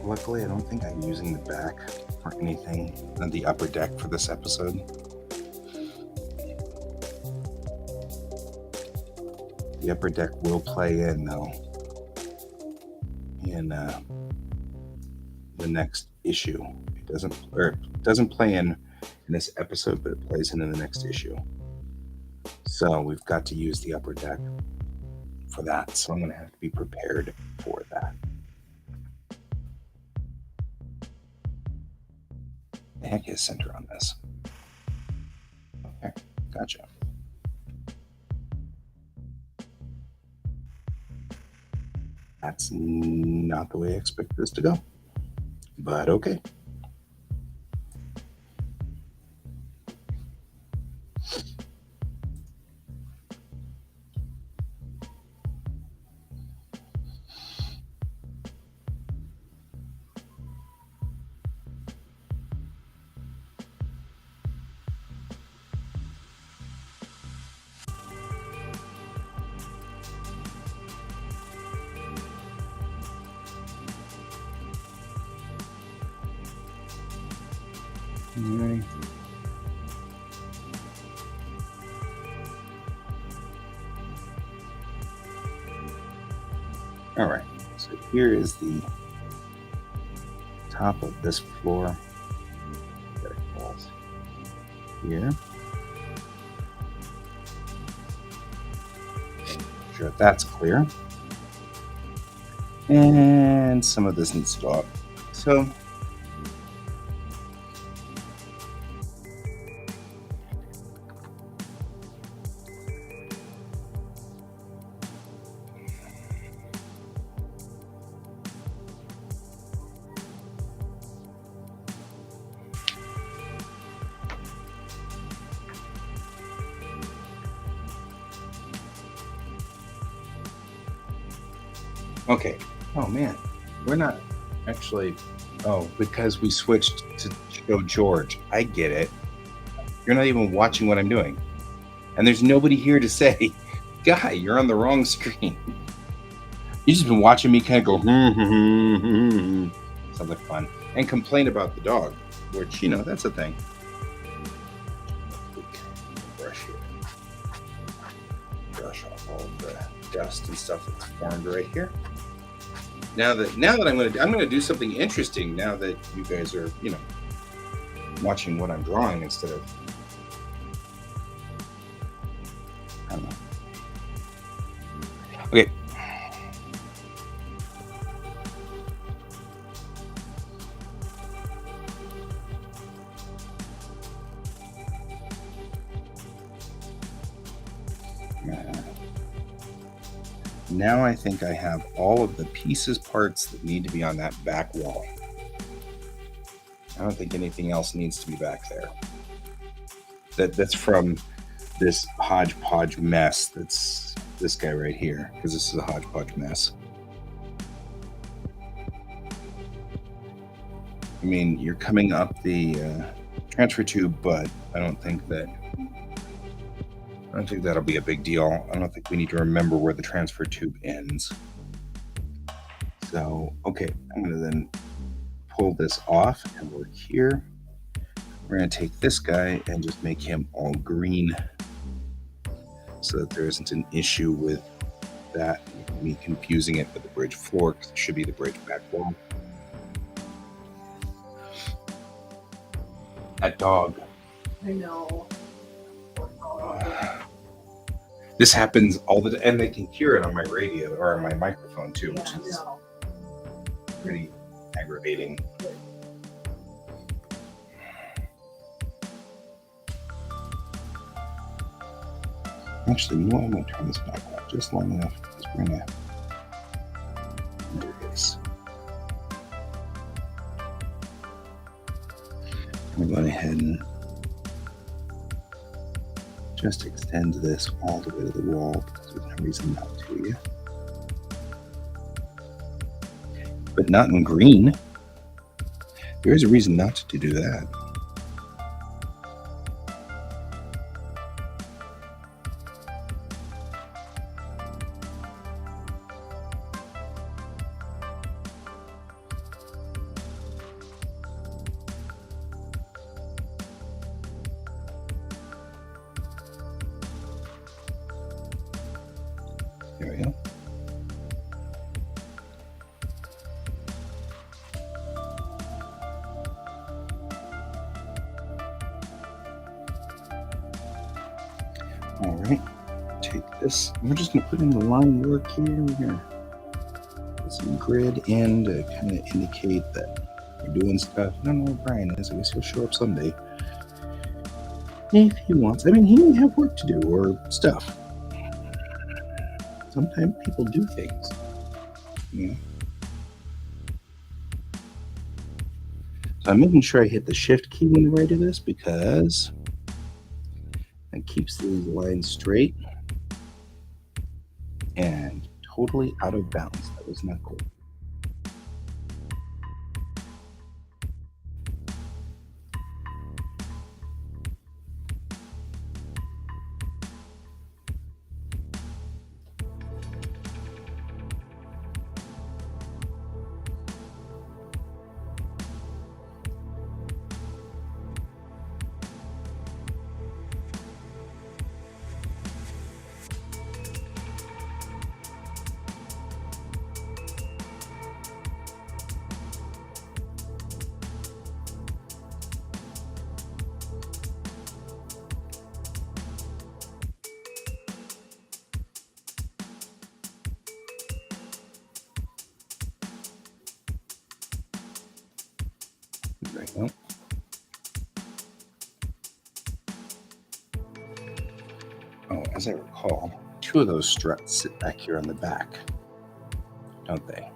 Luckily, I don't think I'm using the back for anything on the upper deck for this episode. The upper deck will play in, though, in the next issue. It doesn't play in this episode, but it plays in the next issue. So we've got to use the upper deck for that. So I'm going to have to be prepared for that. The heck is center on this? Okay, gotcha. That's not the way I expected this to go, but okay. Right. All right, so here is the top of this floor. Got it falls here. Make sure that's clear. And some of this needs to go up. So okay. Oh man, we're not actually. Oh, because we switched to show George. I get it. You're not even watching what I'm doing, and there's nobody here to say, "Guy, you're on the wrong screen." You've just been watching me kind of go, sounds like fun, and complain about the dog, which that's a thing. Brush here, brush off all the dust and stuff that's formed right here. Now that I'm gonna do something interesting. Now that you guys are watching what I'm drawing instead of I don't know. Okay. Now I think I have all of the parts that need to be on that back wall. I don't think anything else needs to be back there. That's from this hodgepodge mess. That's this guy right here, because this is a hodgepodge mess. I mean, you're coming up the transfer tube, but I don't think that'll be a big deal. I don't think we need to remember where the transfer tube ends. So, okay, I'm going to then pull this off and work here. We're going to take this guy and just make him all green so that there isn't an issue with that, me confusing it with the bridge floor, because it should be the bridge back wall. That dog. I know. This happens all the time, and they can hear it on my radio or on my microphone too, which is pretty aggravating. Actually, I'm going to turn this back up just long enough because we're going to do this. I'm going ahead and just extend this all the way to the wall because there's no reason not to. Yeah. But not in green. There is a reason not to do that. All right, take this. We're just going to put in the line work here. We're going to put some grid in to kind of indicate that we're doing stuff. I don't know where Brian is. I guess he'll show up someday if he wants. I mean, he may have work to do or stuff. Sometimes people do things, you know. So I'm making sure I hit the shift key when I do this because it keeps these lines straight and totally out of bounds. That was not cool. There we go. Oh, as I recall, 2 of those struts sit back here on the back, don't they?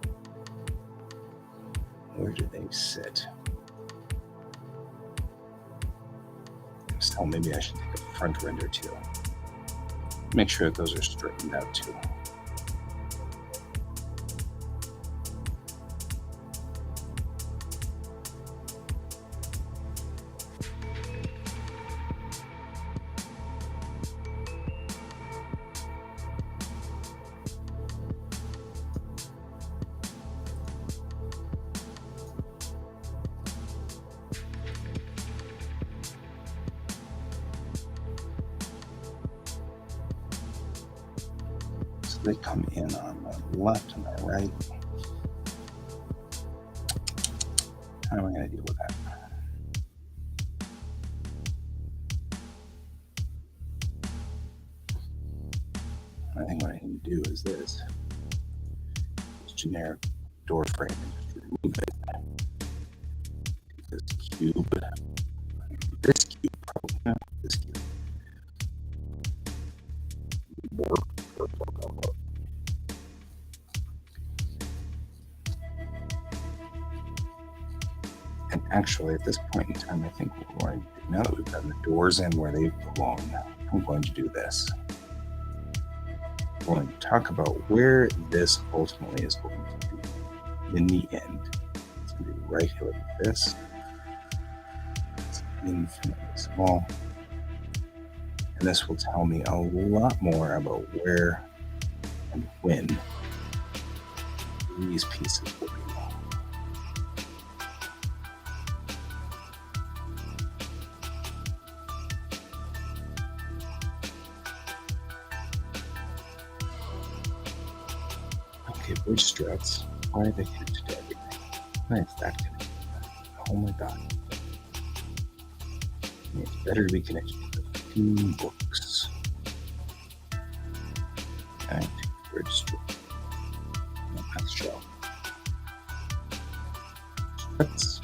Where do they sit? So maybe I should take a front render too. Make sure that those are straightened out too. They come in on the left and the right. How am I going to deal with that? I think what I need to do is this generic door frame and just remove it. Take this cube, probably not this cube. And actually, at this point in time, I think we're going to, now that we've gotten the doors in where they belong, I'm going to do this. We're going to talk about where this ultimately is going to be in the end. It's going to be right here like this. It's infinitely small. And this will tell me a lot more about where and when these pieces will be. Okay, bridge struts. Why are they connected to everything? Why is that connected? Oh my god. It's better to be connected to the few books. Okay, bridge strut. No, that's shell. Struts.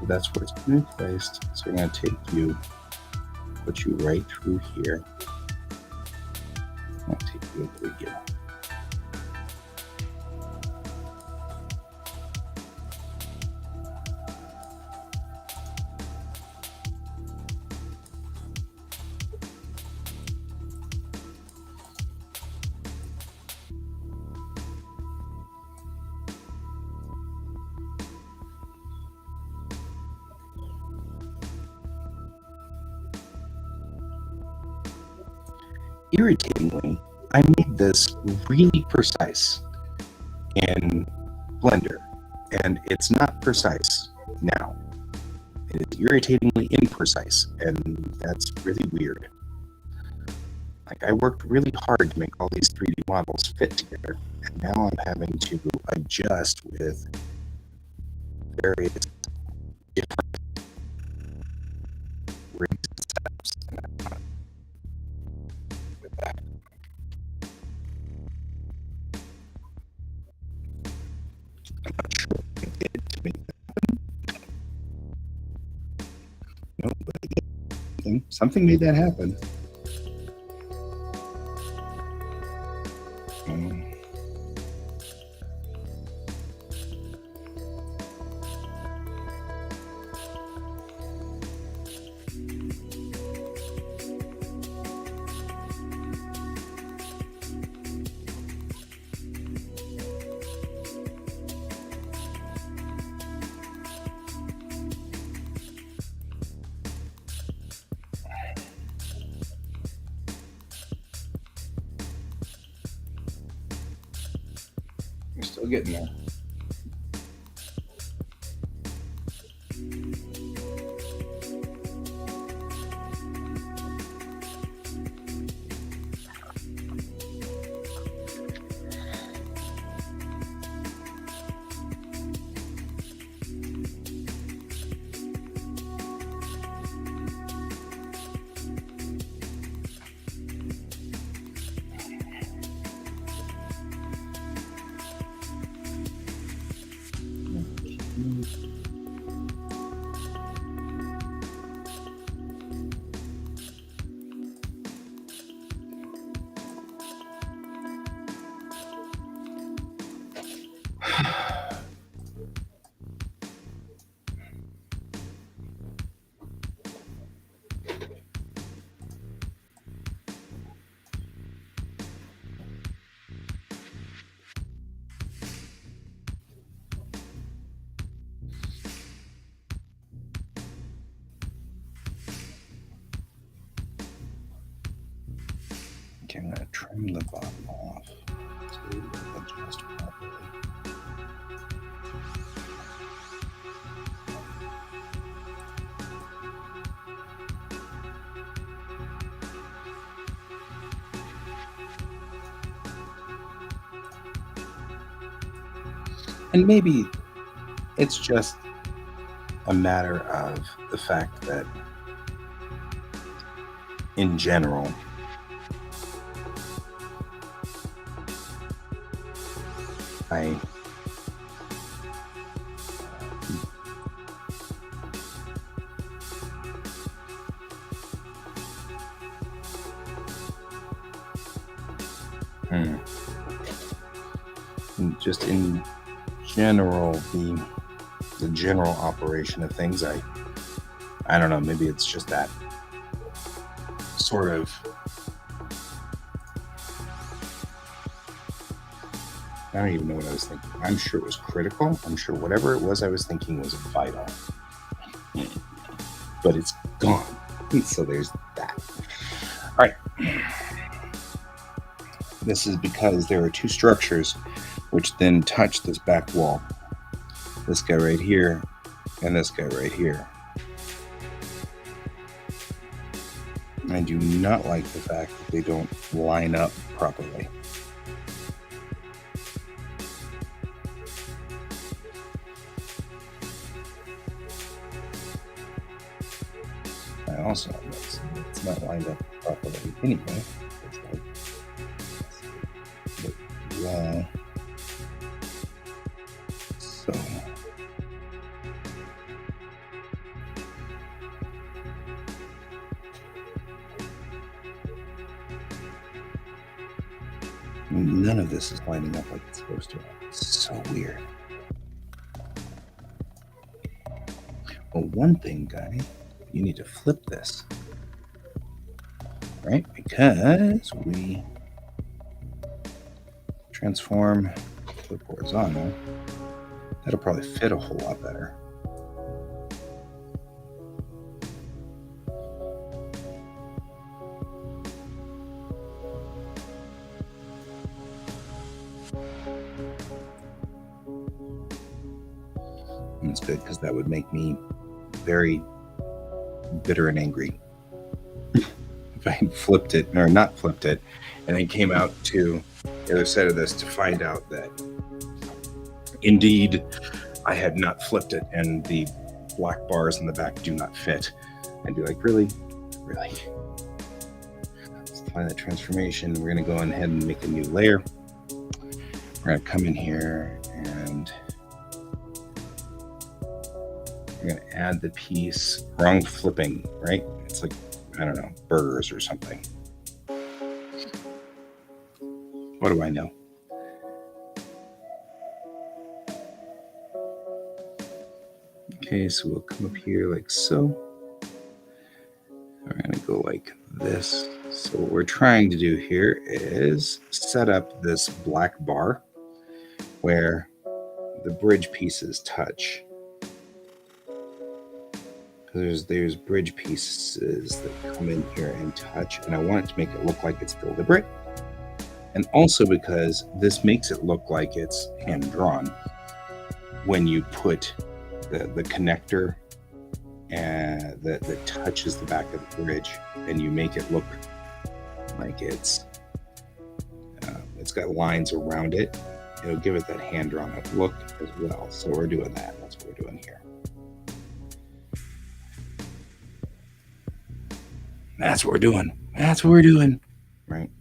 That's where it's been placed. So we're going to take you, put you right through here. I'll take you through here. Irritatingly, I made this really precise in Blender. And it's not precise now. It is irritatingly imprecise, and that's really weird. Like, I worked really hard to make all these 3D models fit together, and now I'm having to adjust with various different rigs and setups. And I'm not with that. I'm not sure what I did to make that happen. No, but I did something. Something made that happen. We're still getting there. Okay, I'm going to trim the bottom off to adjust properly. And maybe it's just a matter of the fact that, in general, I just in general, the general operation of things, I don't know, maybe it's just that sort of I don't even know what I was thinking. I'm sure it was critical. I'm sure whatever it was I was thinking was vital. But it's gone. So there's that. All right. This is because there are two structures which then touch this back wall. This guy right here and this guy right here. I do not like the fact that they don't line up properly. I also notice it's not lined up properly anyway. It's like raw. So none of this is lining up like it's supposed to. It's so weird. Well, one thing, guy, you need to flip this, right? Because we transform, flip horizontal. That'll probably fit a whole lot better. sounds good because that would make me very bitter and angry if I had flipped it, or not flipped it, and then came out to the other side of this to find out that indeed I had not flipped it and the black bars in the back do not fit. I'd be like, really? Let's apply that transformation. We're going to go ahead and make a new layer. We're going to come in here and we're going to add the piece. Wrong flipping, right? It's like, I don't know, burgers or something. What do I know? Okay, so we'll come up here like so. We're going to go like this. So what we're trying to do here is set up this black bar where the bridge pieces touch. There's bridge pieces that come in here and touch, and I want it to make it look like it's deliberate. And also because this makes it look like it's hand-drawn when you put the connector and that touches the back of the bridge, and you make it look like it's got lines around it. It'll give it that hand-drawn look as well. So we're doing that. That's what we're doing here. That's what we're doing. Right?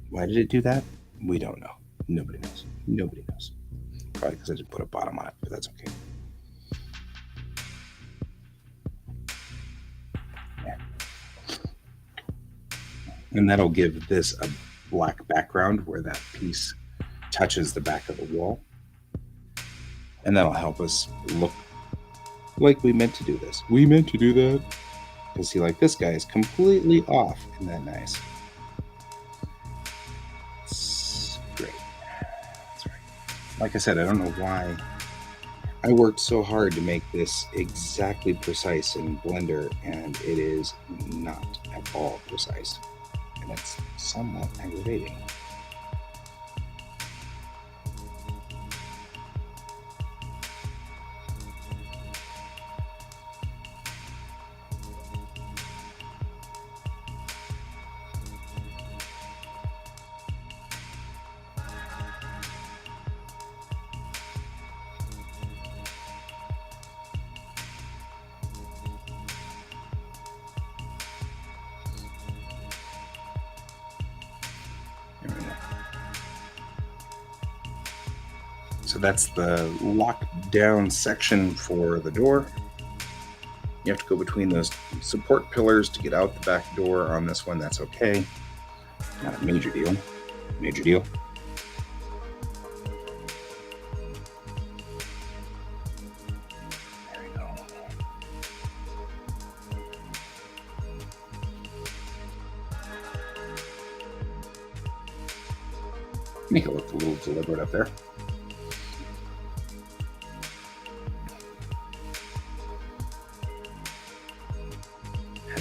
Why did it do that? We don't know. Nobody knows. Probably because I just put a bottom on it, but that's okay. Yeah. And that'll give this a black background where that piece touches the back of the wall. And that'll help us look like we meant to do this. We meant to do that. Because see, like this guy is completely off. Isn't that nice? It's great. That's right. Like I said, I don't know why I worked so hard to make this exactly precise in Blender, and it is not at all precise. And it's somewhat aggravating. So that's the lockdown section for the door. You have to go between those support pillars to get out the back door. On this one, that's okay. Not a major deal. Major deal. There we go. Make it look a little deliberate up there.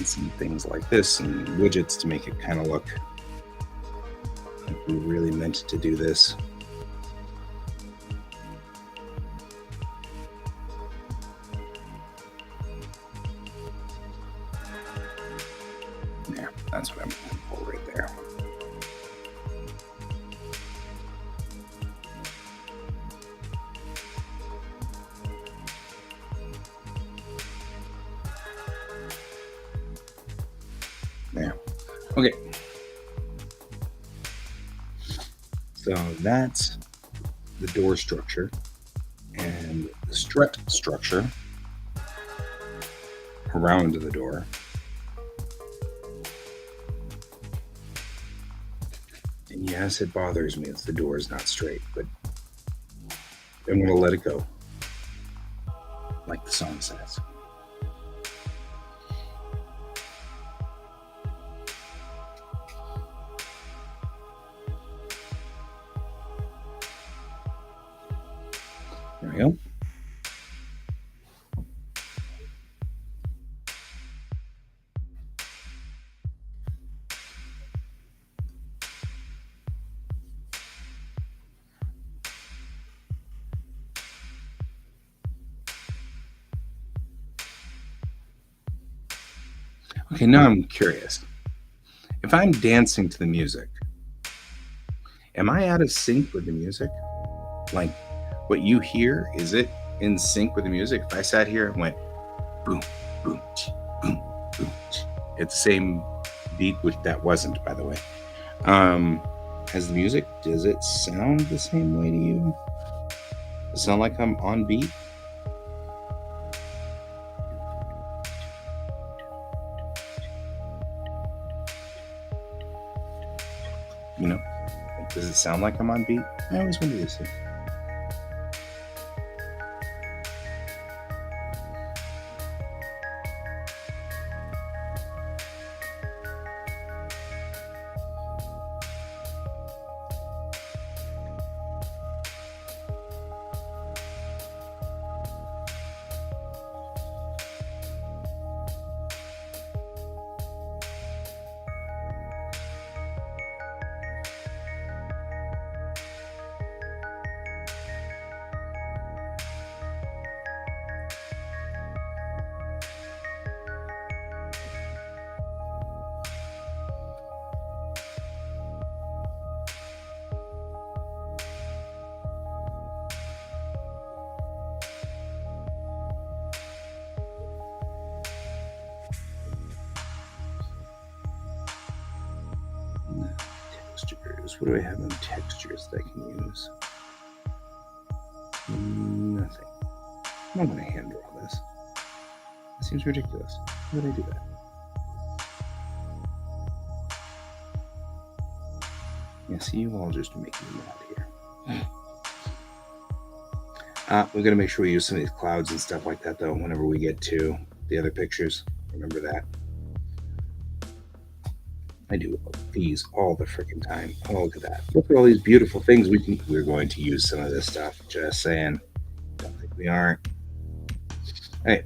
Some things like this and widgets to make it kind of look like we really meant to do this. Yeah, that's what I'm looking for right there. There. Okay. So that's the door structure and the strut structure around the door. And yes, it bothers me if the door is not straight, but I'm going to let it go, like the song says. There we go. Okay, now I'm curious. If I'm dancing to the music, am I out of sync with the music? Like, what you hear, is it in sync with the music? If I sat here and went boom, boom, boom, boom, at the same beat, which that wasn't, by the way, as the music, does it sound the same way to you? Does it sound like I'm on beat? You know, like, does it sound like I'm on beat? I always wonder this thing. Textures. What do I have on textures that I can use? Nothing. I'm not going to hand draw this. It seems ridiculous. Why would I do that? Yeah, see, you all just making me mad here. We're going to make sure we use some of these clouds and stuff like that, though, whenever we get to the other pictures. Remember that. I do these all the freaking time. Oh, look at that. Look at all these beautiful things. We're going to use some of this stuff. Just saying. Don't think we aren't. Hey.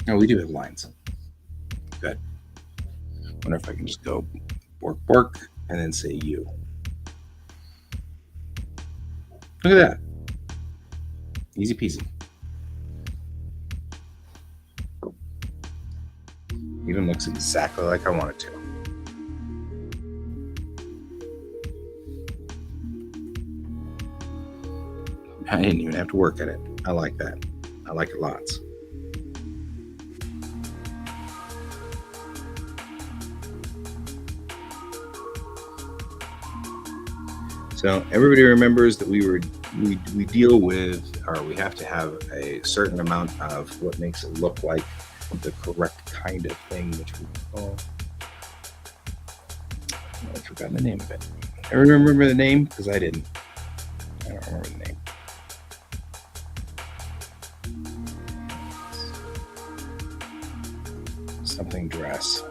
Oh, we do have lines. Good. Wonder if I can just go work, and then say you. Look at that. Easy peasy. Even looks exactly like I want it to. I didn't even have to work at it. I like that. I like it lots. So everybody remembers that we deal with, or we have to have a certain amount of what makes it look like the correct kind of thing, which we call, I've forgotten the name of it. Everyone remember the name? Because I didn't. I don't remember the name. Something dress.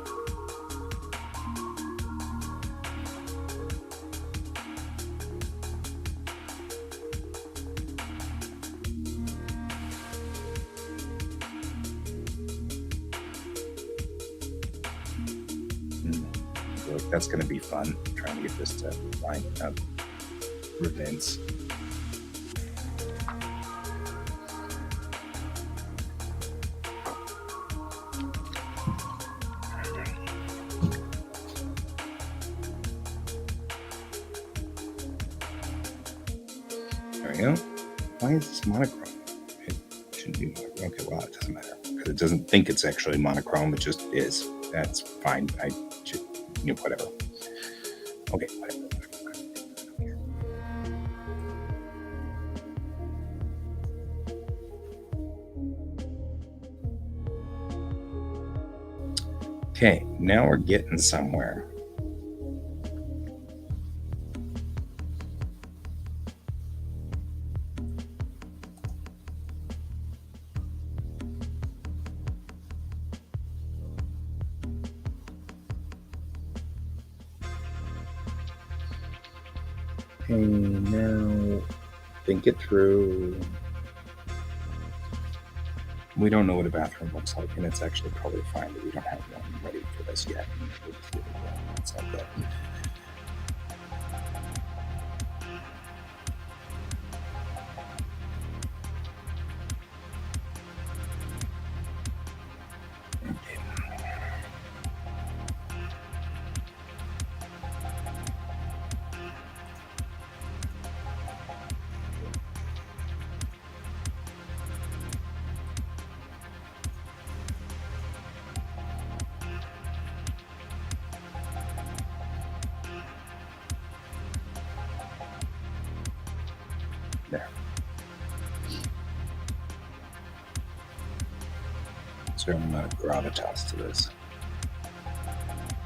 That's going to be fun, trying to get this to line up events. There we go. Why is this monochrome? It shouldn't be monochrome. Okay, well, it doesn't matter because it doesn't think it's actually monochrome. It just is. That's fine. I should, whatever. Okay, whatever. Okay, now we're getting somewhere. Okay, now think it through. We don't know what a bathroom looks like, and it's actually probably fine that we don't have one ready for this yet. It's like that. certain amount of gravitas to this.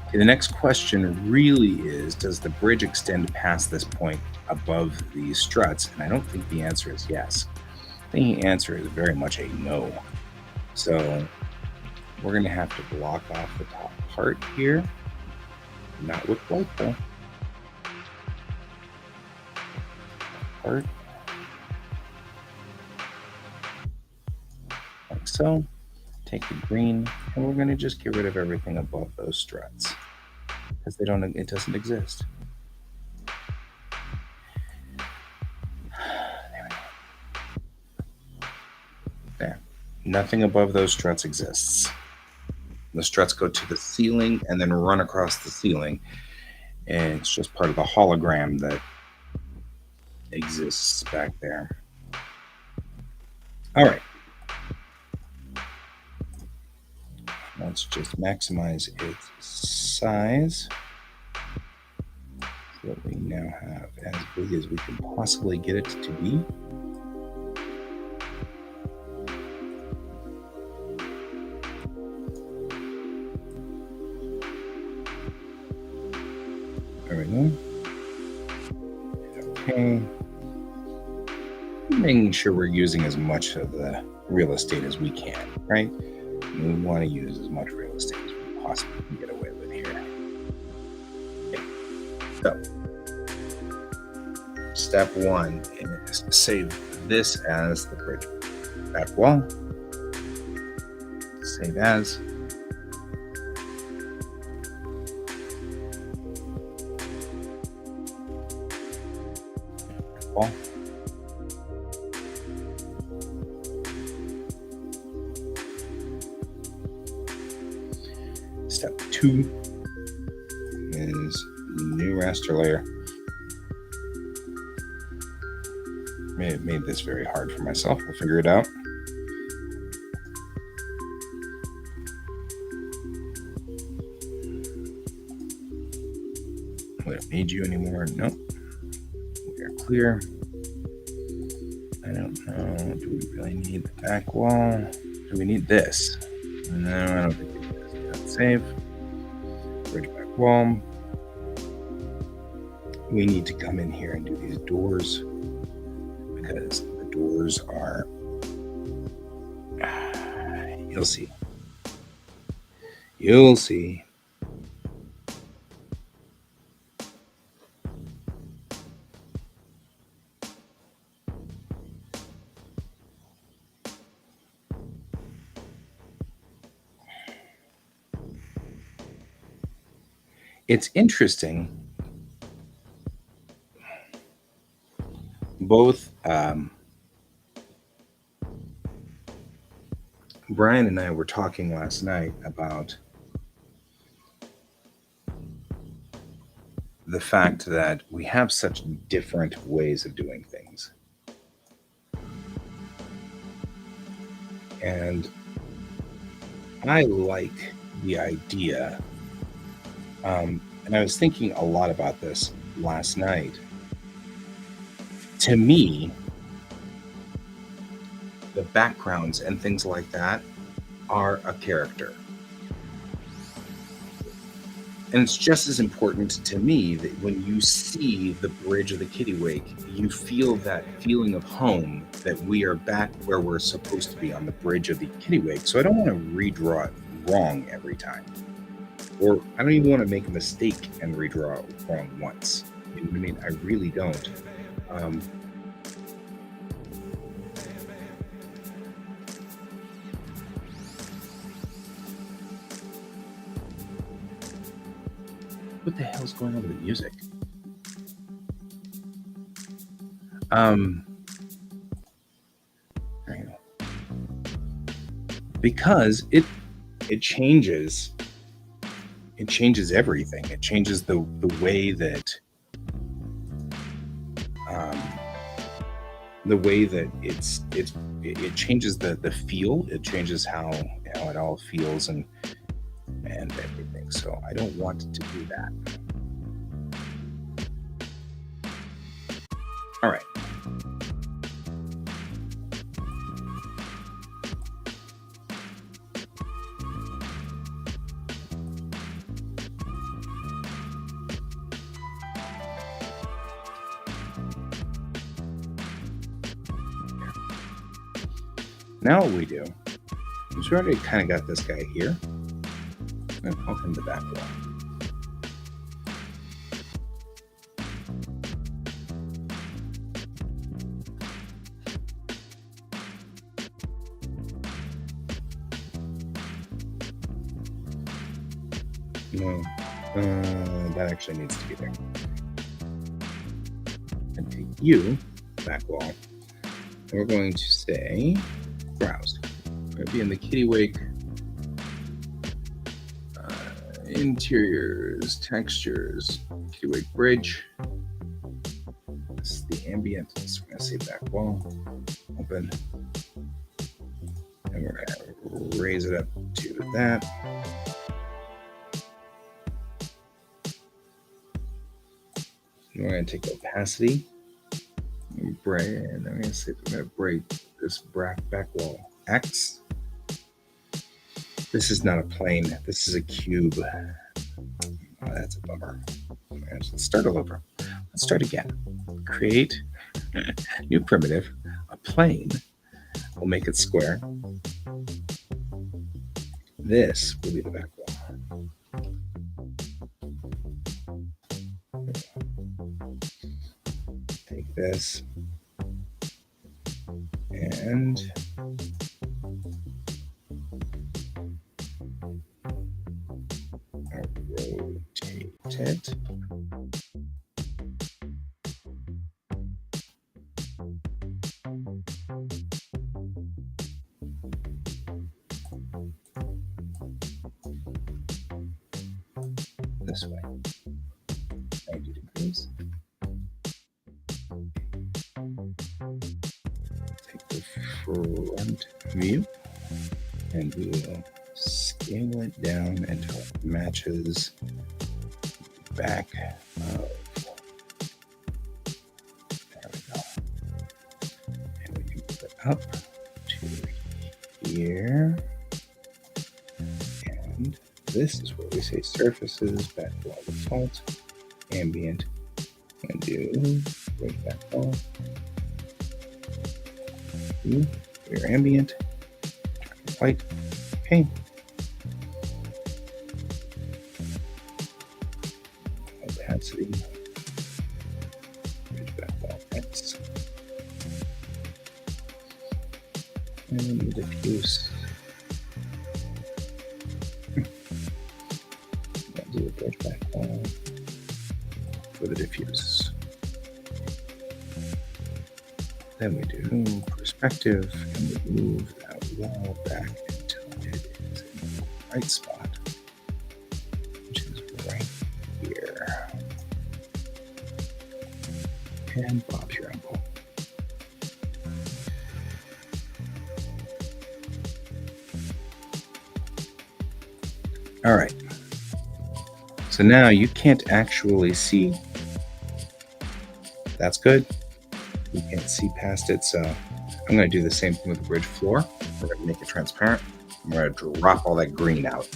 Okay, the next question really is, does the bridge extend past this point above these struts? And I don't think the answer is yes. I think the answer is very much a no. So we're going to have to block off the top part here. Not with white though. Part. Like so. Take the green, and we're going to just get rid of everything above those struts because it doesn't exist. There. Nothing above those struts exists. The struts go to the ceiling and then run across the ceiling. And it's just part of the hologram that exists back there. All right. Let's just maximize its size so that we now have as big as we can possibly get it to be. There we go. Okay. Making sure we're using as much of the real estate as we can, right? We want to use as much real estate as we possibly can get away with here. Okay. So, step one is to save this as the bridge back wall. Save as. Wall. Step two is new raster layer. May have made this very hard for myself. We'll figure it out. We don't need you anymore. Nope. We are clear. I don't know. Do we really need the back wall? Do we need this? No, I don't think we need this. Save. Bridge back wall. We need to come in here and do these doors because the doors are, you'll see. You'll see. It's interesting. Both Brian and I were talking last night about the fact that we have such different ways of doing things. And I like the idea. And I was thinking a lot about this last night. To me, the backgrounds and things like that are a character. And it's just as important to me that when you see the bridge of the Kittiwake, you feel that feeling of home, that we are back where we're supposed to be on the bridge of the Kittiwake. So I don't want to redraw it wrong every time. Or I don't even want to make a mistake and redraw it wrong once. You know what I mean? I really don't. What the hell's going on with the music? There you go. Because it changes. It changes everything. It changes the way that it changes the feel. It changes how it all feels and everything. So I don't want to do that. All right. Now what we do is we already kind of got this guy here. I'm going to pop in the back wall. No, that actually needs to be there. And to you, back wall, we're going to say browse. We're going to be in the QuaCk interiors, textures, QuaCk bridge. This is the ambient. So we're going to say back wall, open, and we're going to raise it up to that. And we're going to take opacity, and I'm going to say I'm going to break this back wall X. This is not a plane. This is a cube. Oh, that's a bummer. Let's start all over. Let's start again. Create new primitive, a plane. We'll make it square. This will be the back wall. Take this and rotate it. This way, 90 degrees. Take the front view and we will scale it down until it matches the back of. There we go. And we can move it up to here. And this is where we say surfaces, back wall default, ambient, and do break back wall. Clear ambient, white, okay. Opacity, bridge back wall X, and diffuse. Do a bridge back wall for the diffuse. Then we do perspective and we move that wall back until it is in the right spot, which is right here. And Bob's your uncle. All right. So now you can't actually see. That's good. You can't see past it, so I'm going to do the same thing with the bridge floor. We're going to make it transparent. I'm going to drop all that green out,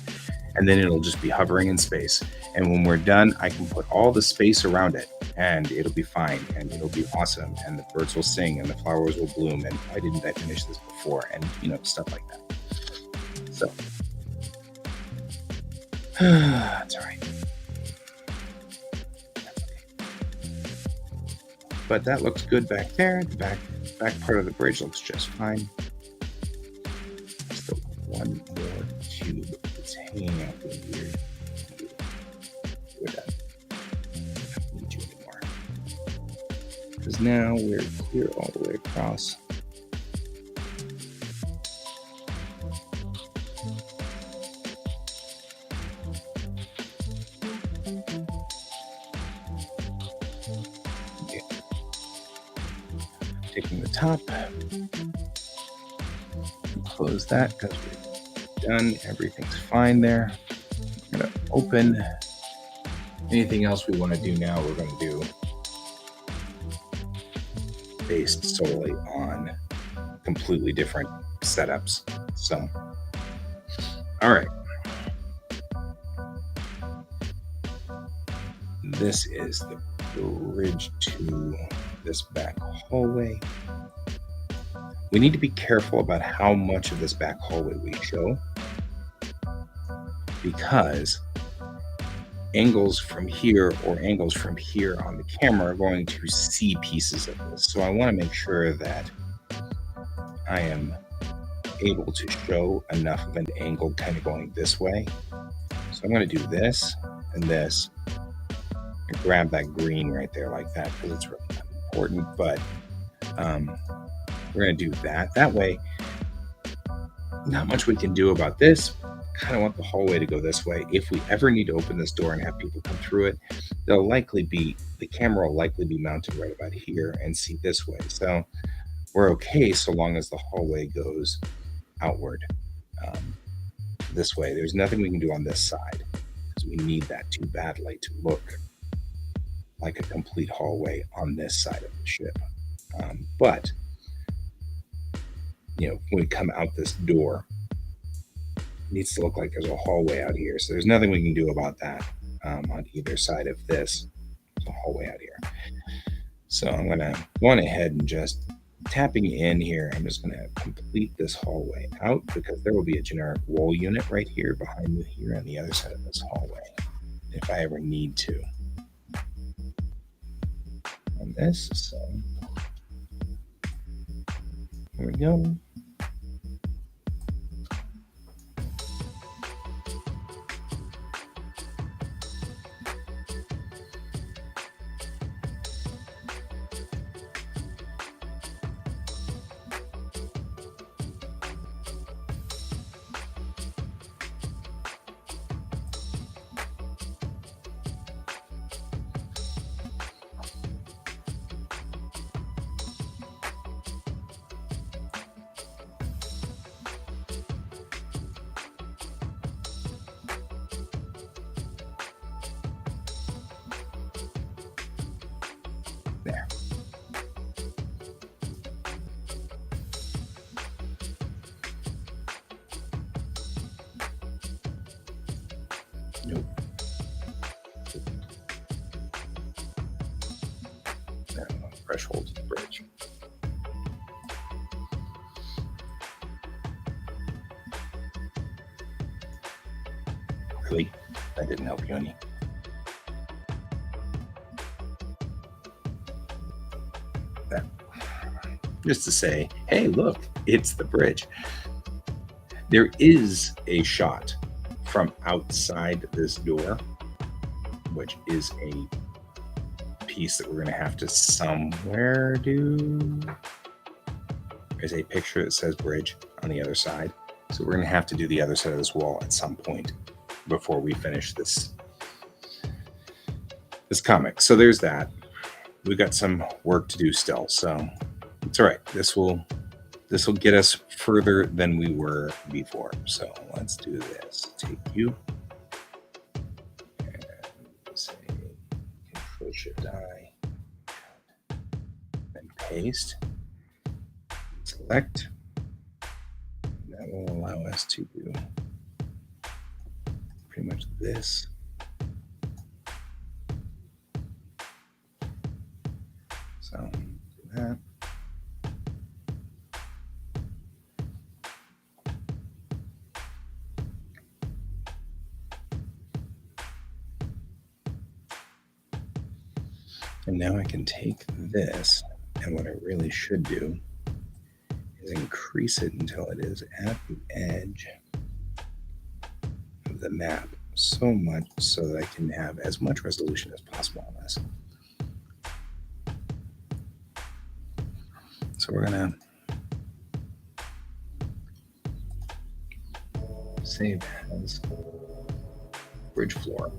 and then it'll just be hovering in space. And when we're done, I can put all the space around it, and it'll be fine, and it'll be awesome, and the birds will sing, and the flowers will bloom, and why didn't I finish this before, and stuff like that. So, that's all right. But that looks good back there. The back part of the bridge looks just fine. Still one more cube that's hanging out in here. We're done. I don't need you anymore. Because now we're clear all the way across. Taking the top, close that because we're done. Everything's fine there. We're going to open. Anything else we want to do now, we're going to do based solely on completely different setups. So, all right. This is the bridge to this back hallway. We need to be careful about how much of this back hallway we show, because angles from here or angles from here on the camera are going to see pieces of this. So I want to make sure that I am able to show enough of an angle kind of going this way. So I'm going to do this and this and grab that green right there like that, because it's really not important, but we're going to do that. That way, not much we can do about this. Kind of want the hallway to go this way. If we ever need to open this door and have people come through it, the camera will likely be mounted right about here and see this way. So we're okay so long as the hallway goes outward this way. There's nothing we can do on this side because we need that too badly to look like a complete hallway on this side of the ship. But when we come out this door, needs to look like there's a hallway out here. So there's nothing we can do about that on either side of this. There's a hallway out here. So I'm going to go on ahead and just tapping in here. I'm just going to complete this hallway out, because there will be a generic wall unit right here behind me here on the other side of this hallway if I ever need to on this. So there we go. There. Nope. Threshold to the bridge. Really? That didn't help you any. That. Just to say, hey, look, it's the bridge. There is a shot from outside this door, which is a piece that we're going to have to somewhere do. There's a picture that says bridge on the other side. So we're going to have to do the other side of this wall at some point before we finish this comic. So there's that. We've got some work to do still. So it's all right. This will get us further than we were before. So let's do this. Take you and say Control Shift I and paste. Select. That will allow us to do pretty much this. So do that. And now I can take this, and what I really should do is increase it until it is at the edge of the map so much so that I can have as much resolution as possible on this. So we're going to save as bridge floor.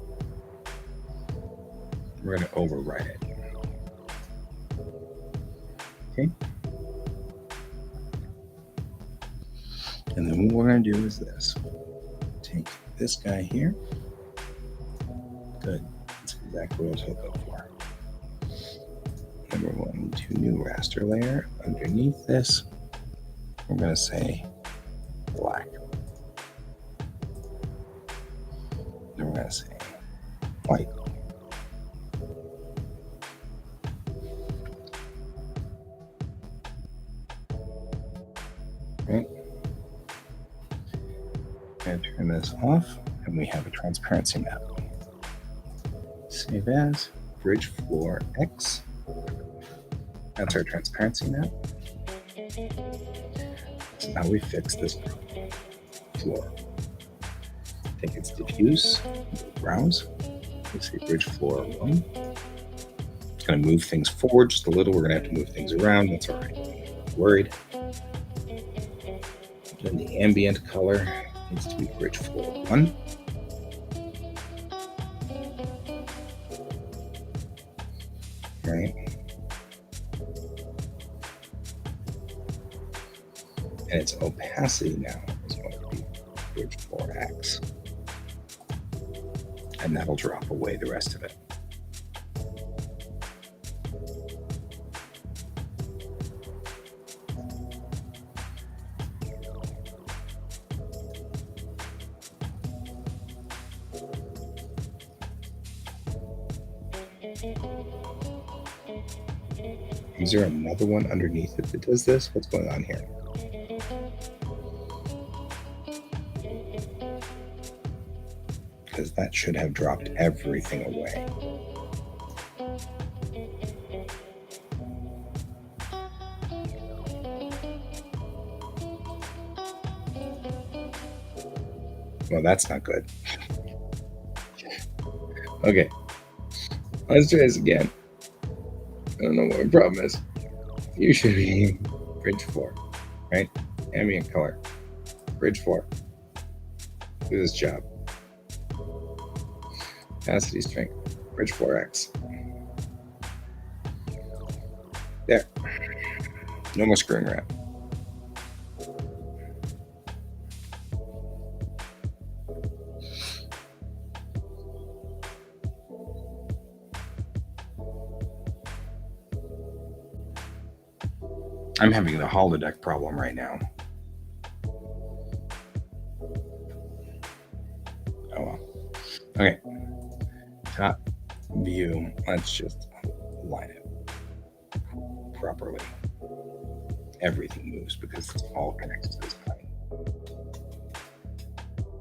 We're going to overwrite it. Okay. And then what we're going to do is this. Take this guy here. Good. That's exactly what I was hoping for. And we're going to new raster layer. Underneath this, we're going to say black. Then we're going to say white. right? And turn this off, and we have a transparency map. Save as bridge floor X. That's our transparency map. So now we fix this floor. Take its diffuse, browse. Let's say bridge floor 1. It's going to move things forward just a little. We're going to have to move things around. That's all right. Not worried. Then the ambient color needs to be bridge floor 1. Right. And its opacity now is going to be bridge floor X. And that'll drop away the rest of it. Is there another one underneath it that does this? What's going on here? Because that should have dropped everything away. Well, that's not good. Okay, let's try this again. I don't know what my problem is. You should be bridge 4, right? Ambient color, bridge 4. Do this job. Opacity strength, bridge 4X. There. No more screwing around. I'm having the holodeck problem right now. Oh well. Okay. Top view. Let's just line it properly. Everything moves because it's all connected to this plane.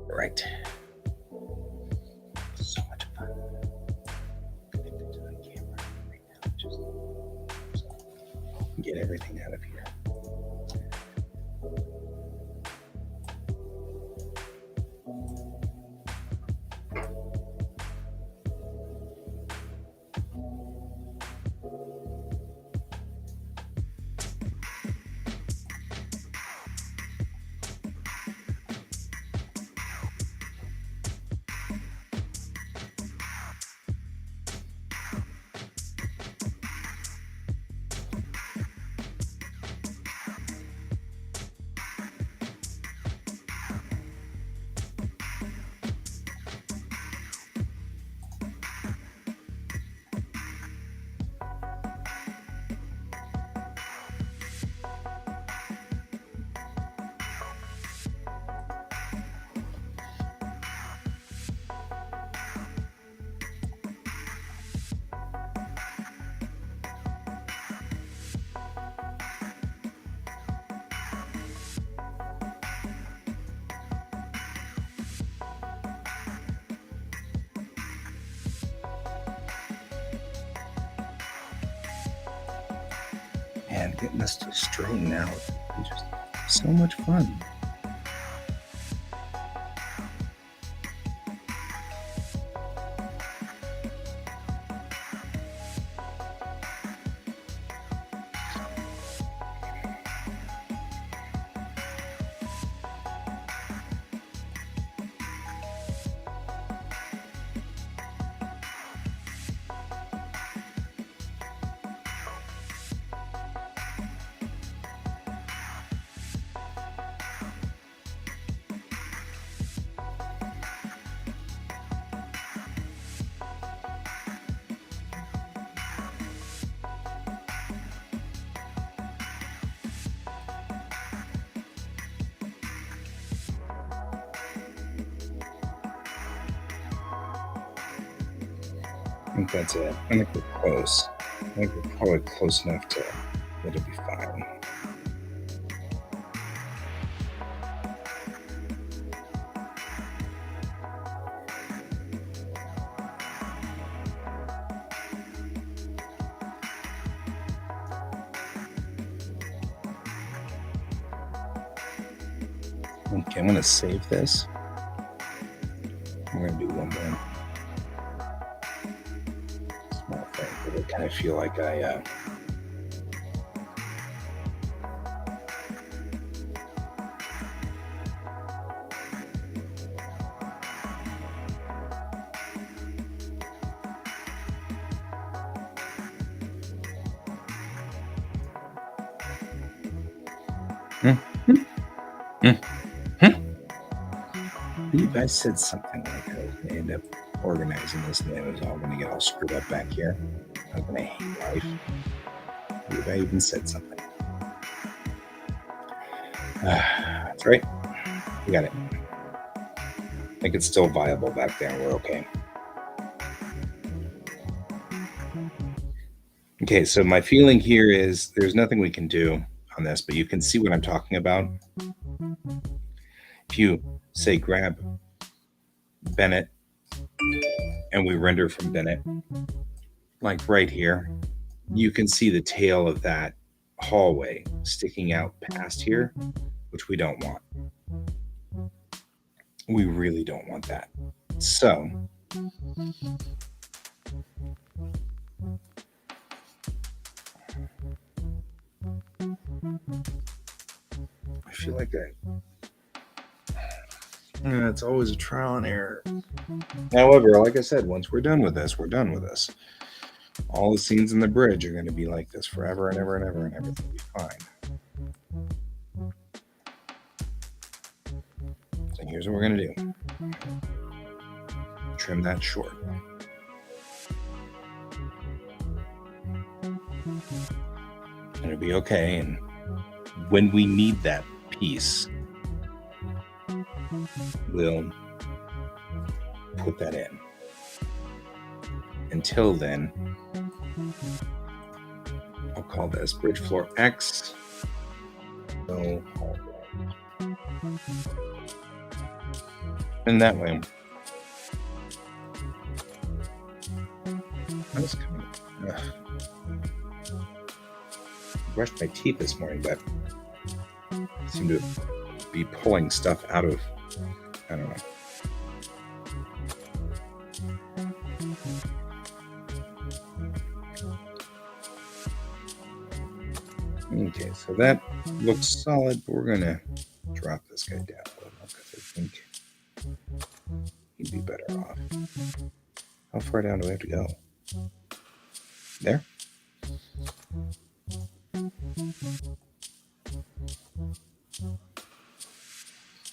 Right. So much fun. Connected to the camera right now. Just get everything out of here. And getting this to straighten out is just so much fun. I think that's it. I think we're close. I think we're probably close enough to let it be fine. Okay, I'm going to save this. We're going to do one more small thing, but I kind of feel like I I believe I said something like I was going to end up organizing this and then it was all going to get all screwed up back here. I'm going to hate life. I believe I even said something. That's right. We got it. I think it's still viable back there. We're okay. Okay, so my feeling here is there's nothing we can do on this, but you can see what I'm talking about. If you say grab Bennett and we render from Bennett, like right here, you can see the tail of that hallway sticking out past here, which we don't want. We really don't want that. So I feel like it's always a trial and error. However, like I said, once we're done with this, we're done with this. All the scenes in the bridge are going to be like this forever and ever and ever, and everything will be fine. So here's what we're going to do. Trim that short. And it'll be okay. And when we need that piece, we'll put that in. Until then, I'll call this bridge floor X. So, and that way, I was coming. I brushed my teeth this morning, but I seem to be pulling stuff out of, I don't know. Okay, so that looks solid, but we're gonna drop this guy down a little because I think he'd be better off. How far down do we have to go? There?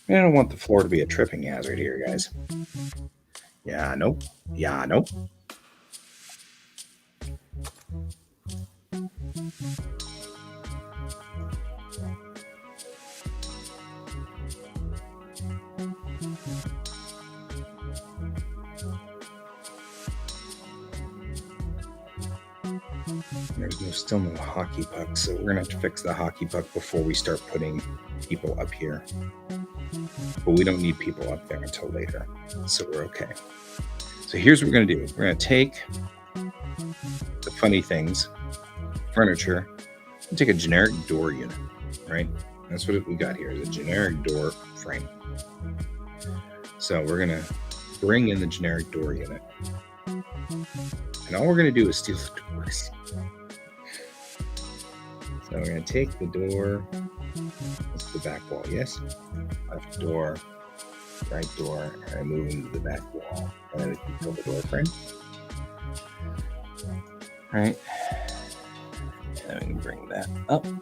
I don't want the floor to be a tripping hazard here, guys. Yeah, nope. Yeah, nope. There's still no hockey puck, so we're gonna have to fix the hockey puck before we start putting people up here. But we don't need people up there until later, so we're okay. So here's what we're gonna do. We're gonna take the funny things, furniture, and take a generic door unit, right? That's what we got here, is a generic door frame. So we're gonna bring in the generic door unit. And all we're gonna do is steal the doors. So we're going to take the door, this is the back wall, yes? Left door, right door, and move into the back wall. And then we can fill the door frame. Right. And then we can bring that up. Do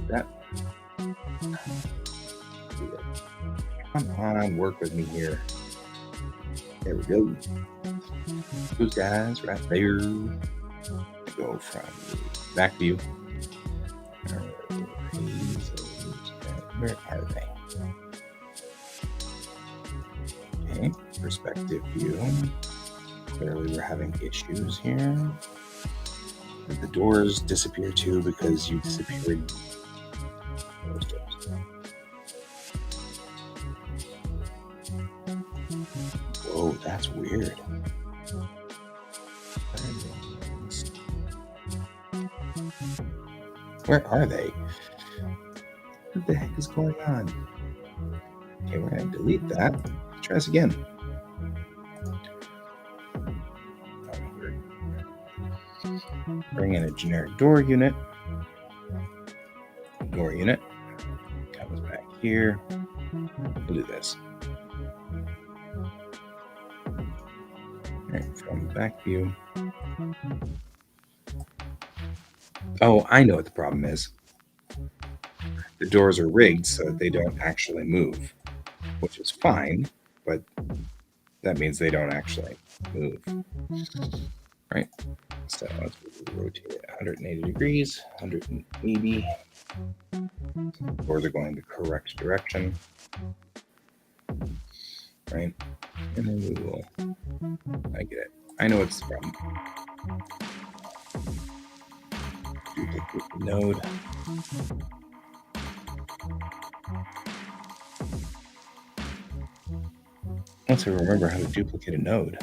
that. Come on, work with me here. There we go. Those guys right there. Go from the back view. Where are they? Okay, perspective view. Clearly we're having issues here. The doors disappear too because you disappeared those doors. Whoa, that's weird. Where are they? What the heck is going on? Okay, we're going to delete that. Let's try this again. Bring in a generic door unit. Door unit. Comes back here. We'll do this. All right, from back view. Oh, I know what the problem is. The doors are rigged so that they don't actually move, which is fine, but that means they don't actually move. Right? So let's rotate it 180 degrees, 180. Doors are going the correct direction. Right? And then we will, I get it. I know what's the problem. Duplicate the node. Once I remember how to duplicate a node.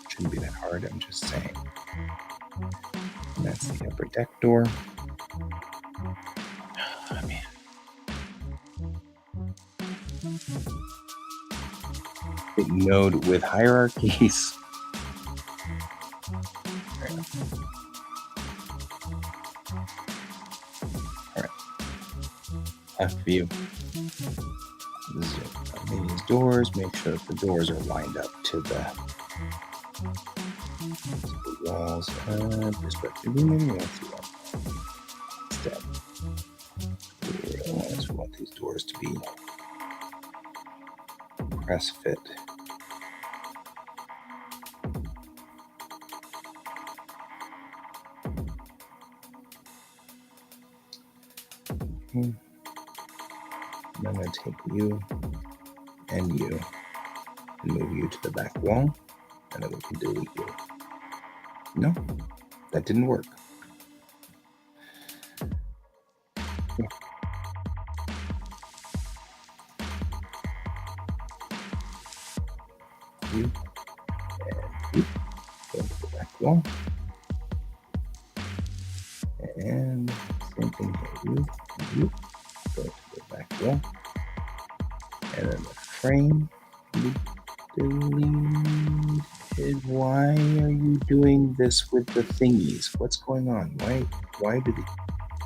Shouldn't be that hard, I'm just saying. And that's the upper deck door. Oh, man. Big node with hierarchies. All right. Left view. These doors, make sure that the doors are lined up to the walls. Perspective. We want these doors to be press fit. I'm going to take you and you and move you to the back wall, and then we can delete you. No, that didn't work. You and you go to the back wall, and same thing here. You and you go to the back wall, and then the frame deleted. Why are you doing this with the thingies? What's going on?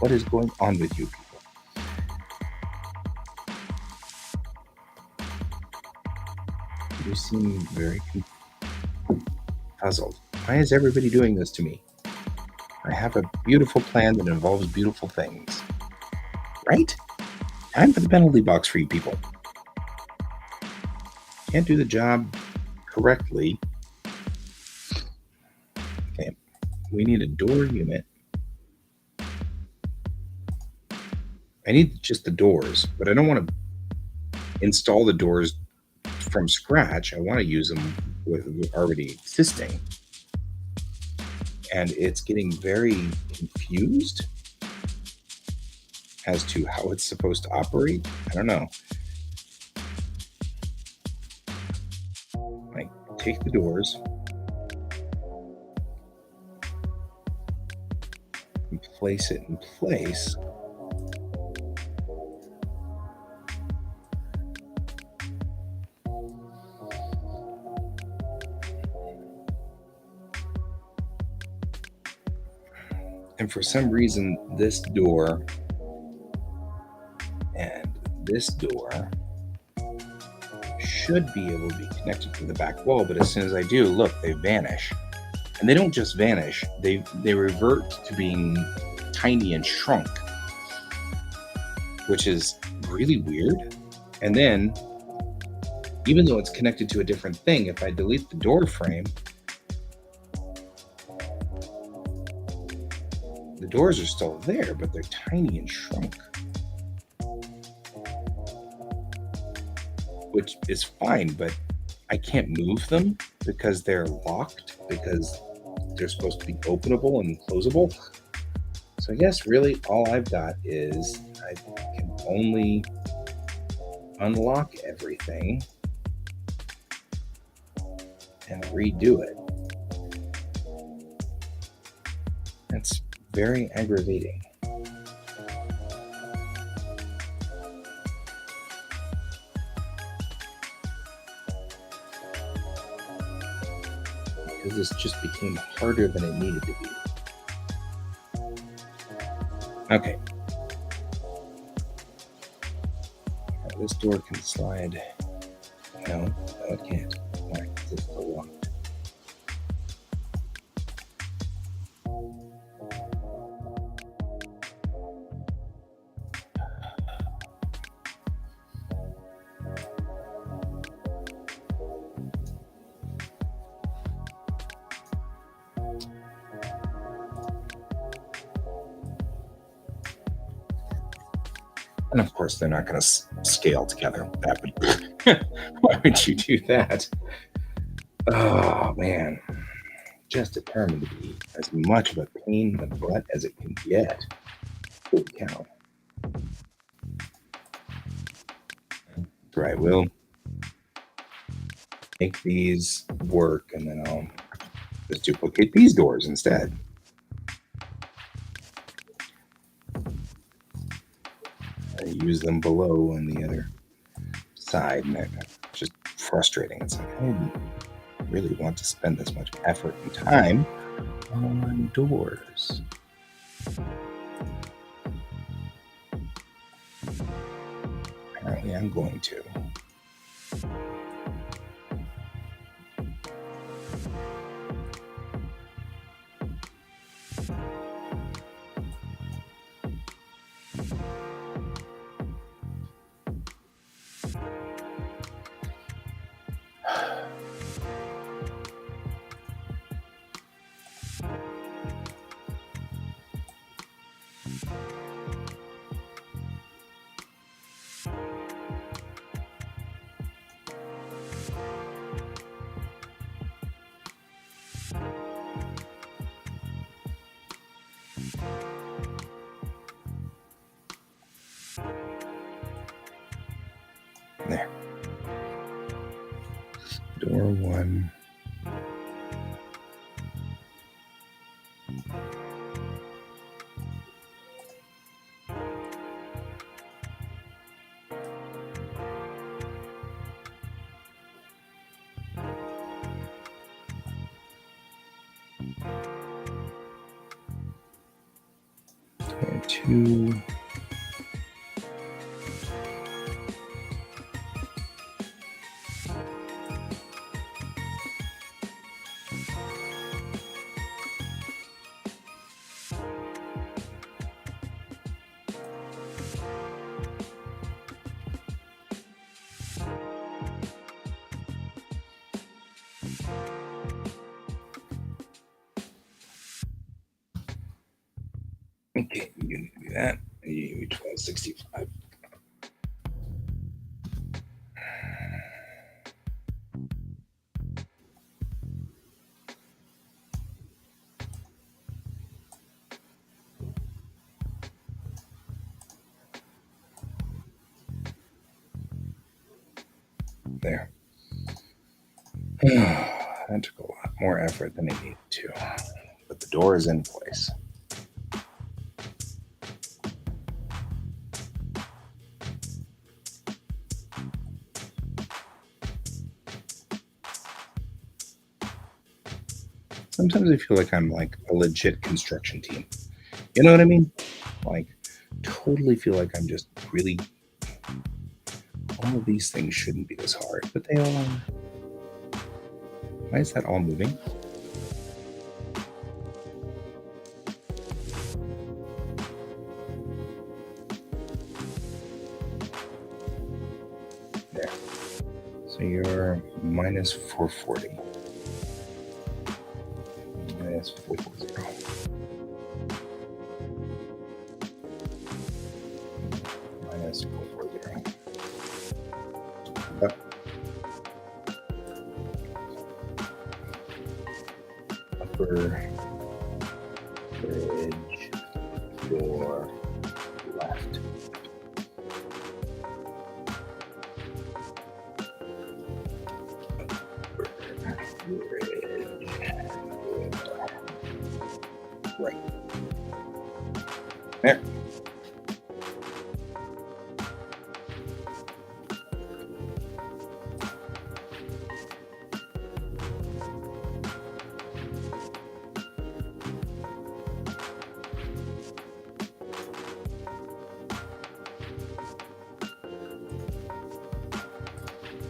What is going on with you people? You seem very puzzled. Why is everybody doing this to me? I have a beautiful plan that involves beautiful things. Right? Time for the penalty box for you people. Can't do the job correctly. Okay, we need a door unit. I need just the doors, but I don't want to install the doors from scratch. I want to use them with already existing. And it's getting very confused as to how it's supposed to operate. I don't know. Like, take the doors and place it in place. And for some reason, this door and this door should be able to be connected to the back wall, but as soon as I do, look, they vanish. And they don't just vanish, they revert to being tiny and shrunk, which is really weird. And then, even though it's connected to a different thing, if I delete the door frame, the doors are still there, but they're tiny and shrunk. Which is fine, but I can't move them because they're locked, because they're supposed to be openable and closable. So I guess really all I've got is I can only unlock everything and redo it. That's very aggravating. Because this just became harder than it needed to be. Okay. Now this door can slide. No, it can't. Why? Because it's still locked. And of course, they're not going to scale together. That would, why would you do that? Oh, man. Just determined to be as much of a pain in the butt as it can get. Holy cow. Right, we'll make these work, and then I'll just duplicate these doors instead. I use them below on the other side, and that's just frustrating. It's like, I didn't really want to spend this much effort and time on doors. Apparently, I'm going to. There. Door one. And two. Okay, you can do that. You 1265. There. That took a lot more effort than it needed to. But the door is in place. Sometimes I feel like I'm like a legit construction team. You know what I mean? Like, totally feel like I'm just really. All of these things shouldn't be this hard, but they all are. Why is that all moving? There. So you're minus 440. Minus 440. Minus 440. Up. Upper bridge door left. Upper bridge right. There.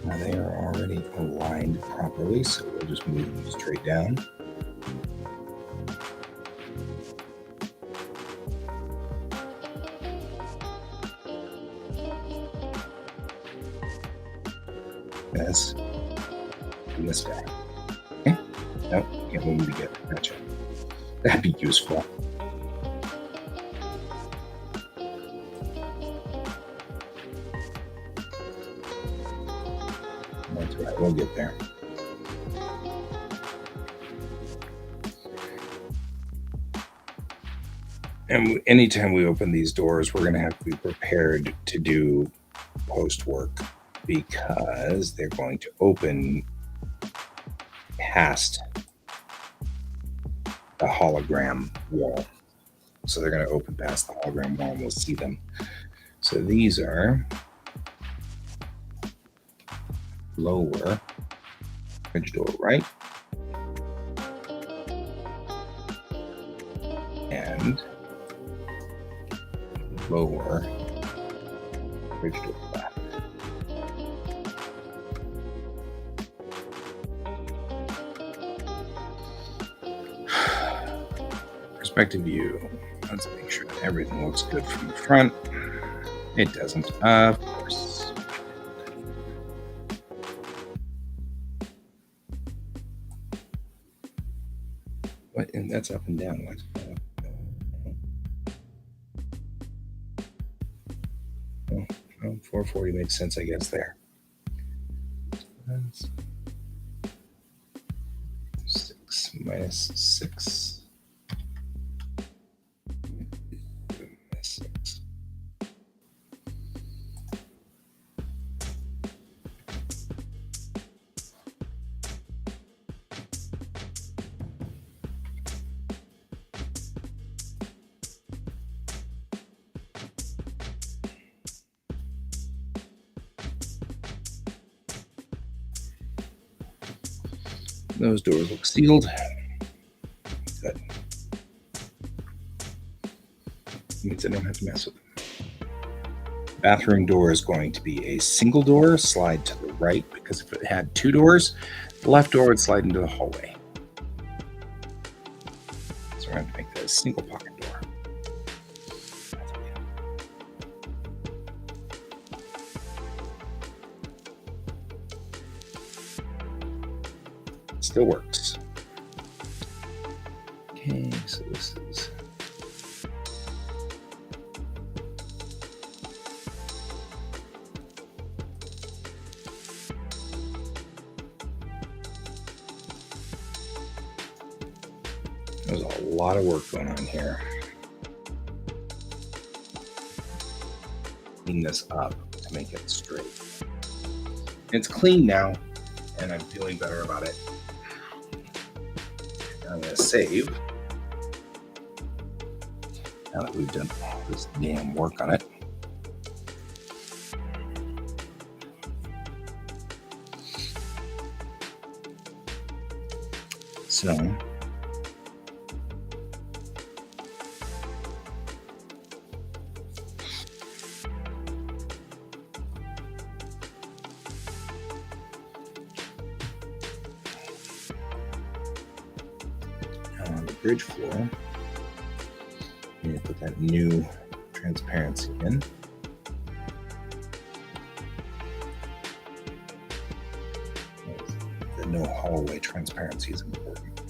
Now they are already aligned properly, so we'll just move them straight down. This and this guy. Okay. Nope, can't move them together. Gotcha. That'd be useful. That's right, we'll get there. And anytime we open these doors, we're going to have to be prepared to do post work because they're going to open past the hologram wall. So they're going to open past the hologram wall and we'll see them. So these are lower bridge door right and lower bridge door left. Perspective view. Let's make sure that everything looks good from the front. It doesn't, of course. What? And that's up and down. Let's go. 440 makes sense, I guess, there. That's 6 minus 6. Minus 6. Those doors look sealed. Good. Means I don't have to mess with them. Bathroom door is going to be a single door, slide to the right, because if it had 2 doors, the left door would slide into the hallway. So we're going to have to make that a single pocket door. Still works. Okay, so this is there's a lot of work going on here. Clean this up to make it straight. It's clean now, and I'm feeling better about it. I'm going to save. Now that we've done all this damn work on it. So on the bridge floor, we need to put that new transparency in. The no hallway transparency is important,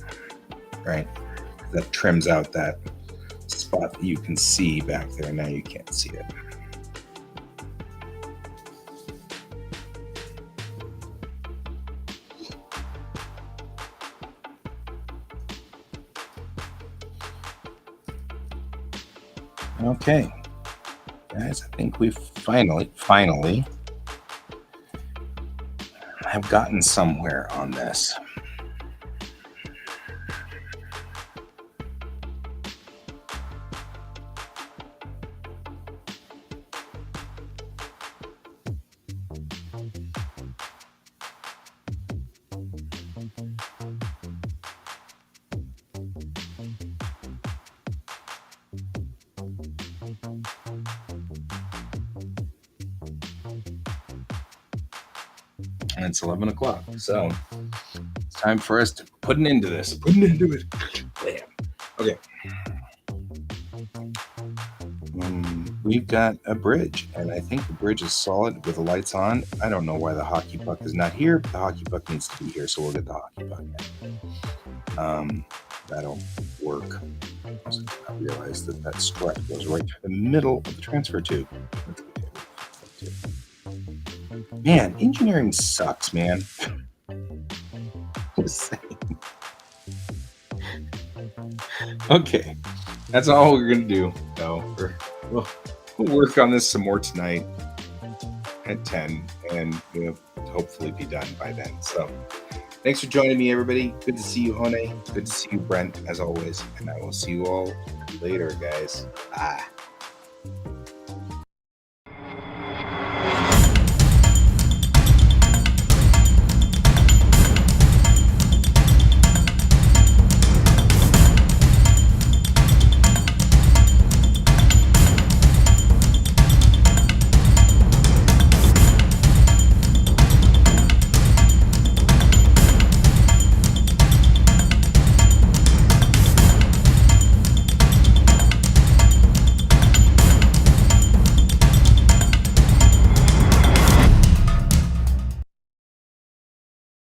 right? That trims out that spot that you can see back there. Now you can't see it. Okay, guys, I think we've finally have gotten somewhere on this. and it's 11 o'clock. So it's time for us to put an end to this. Put an end to it. Bam. Okay. We've got a bridge, and I think the bridge is solid with the lights on. I don't know why the hockey puck is not here, but the hockey puck needs to be here, so we'll get the hockey puck in. That'll work. I realized that strut goes right through the middle of the transfer tube. Man, engineering sucks, man. Just saying. Okay, that's all we're gonna do. So we'll work on this some more tonight at 10, and we'll hopefully be done by then. So thanks for joining me, everybody. Good to see you, Hone. Good to see you, Brent, as always. And I will see you all later, guys. Bye.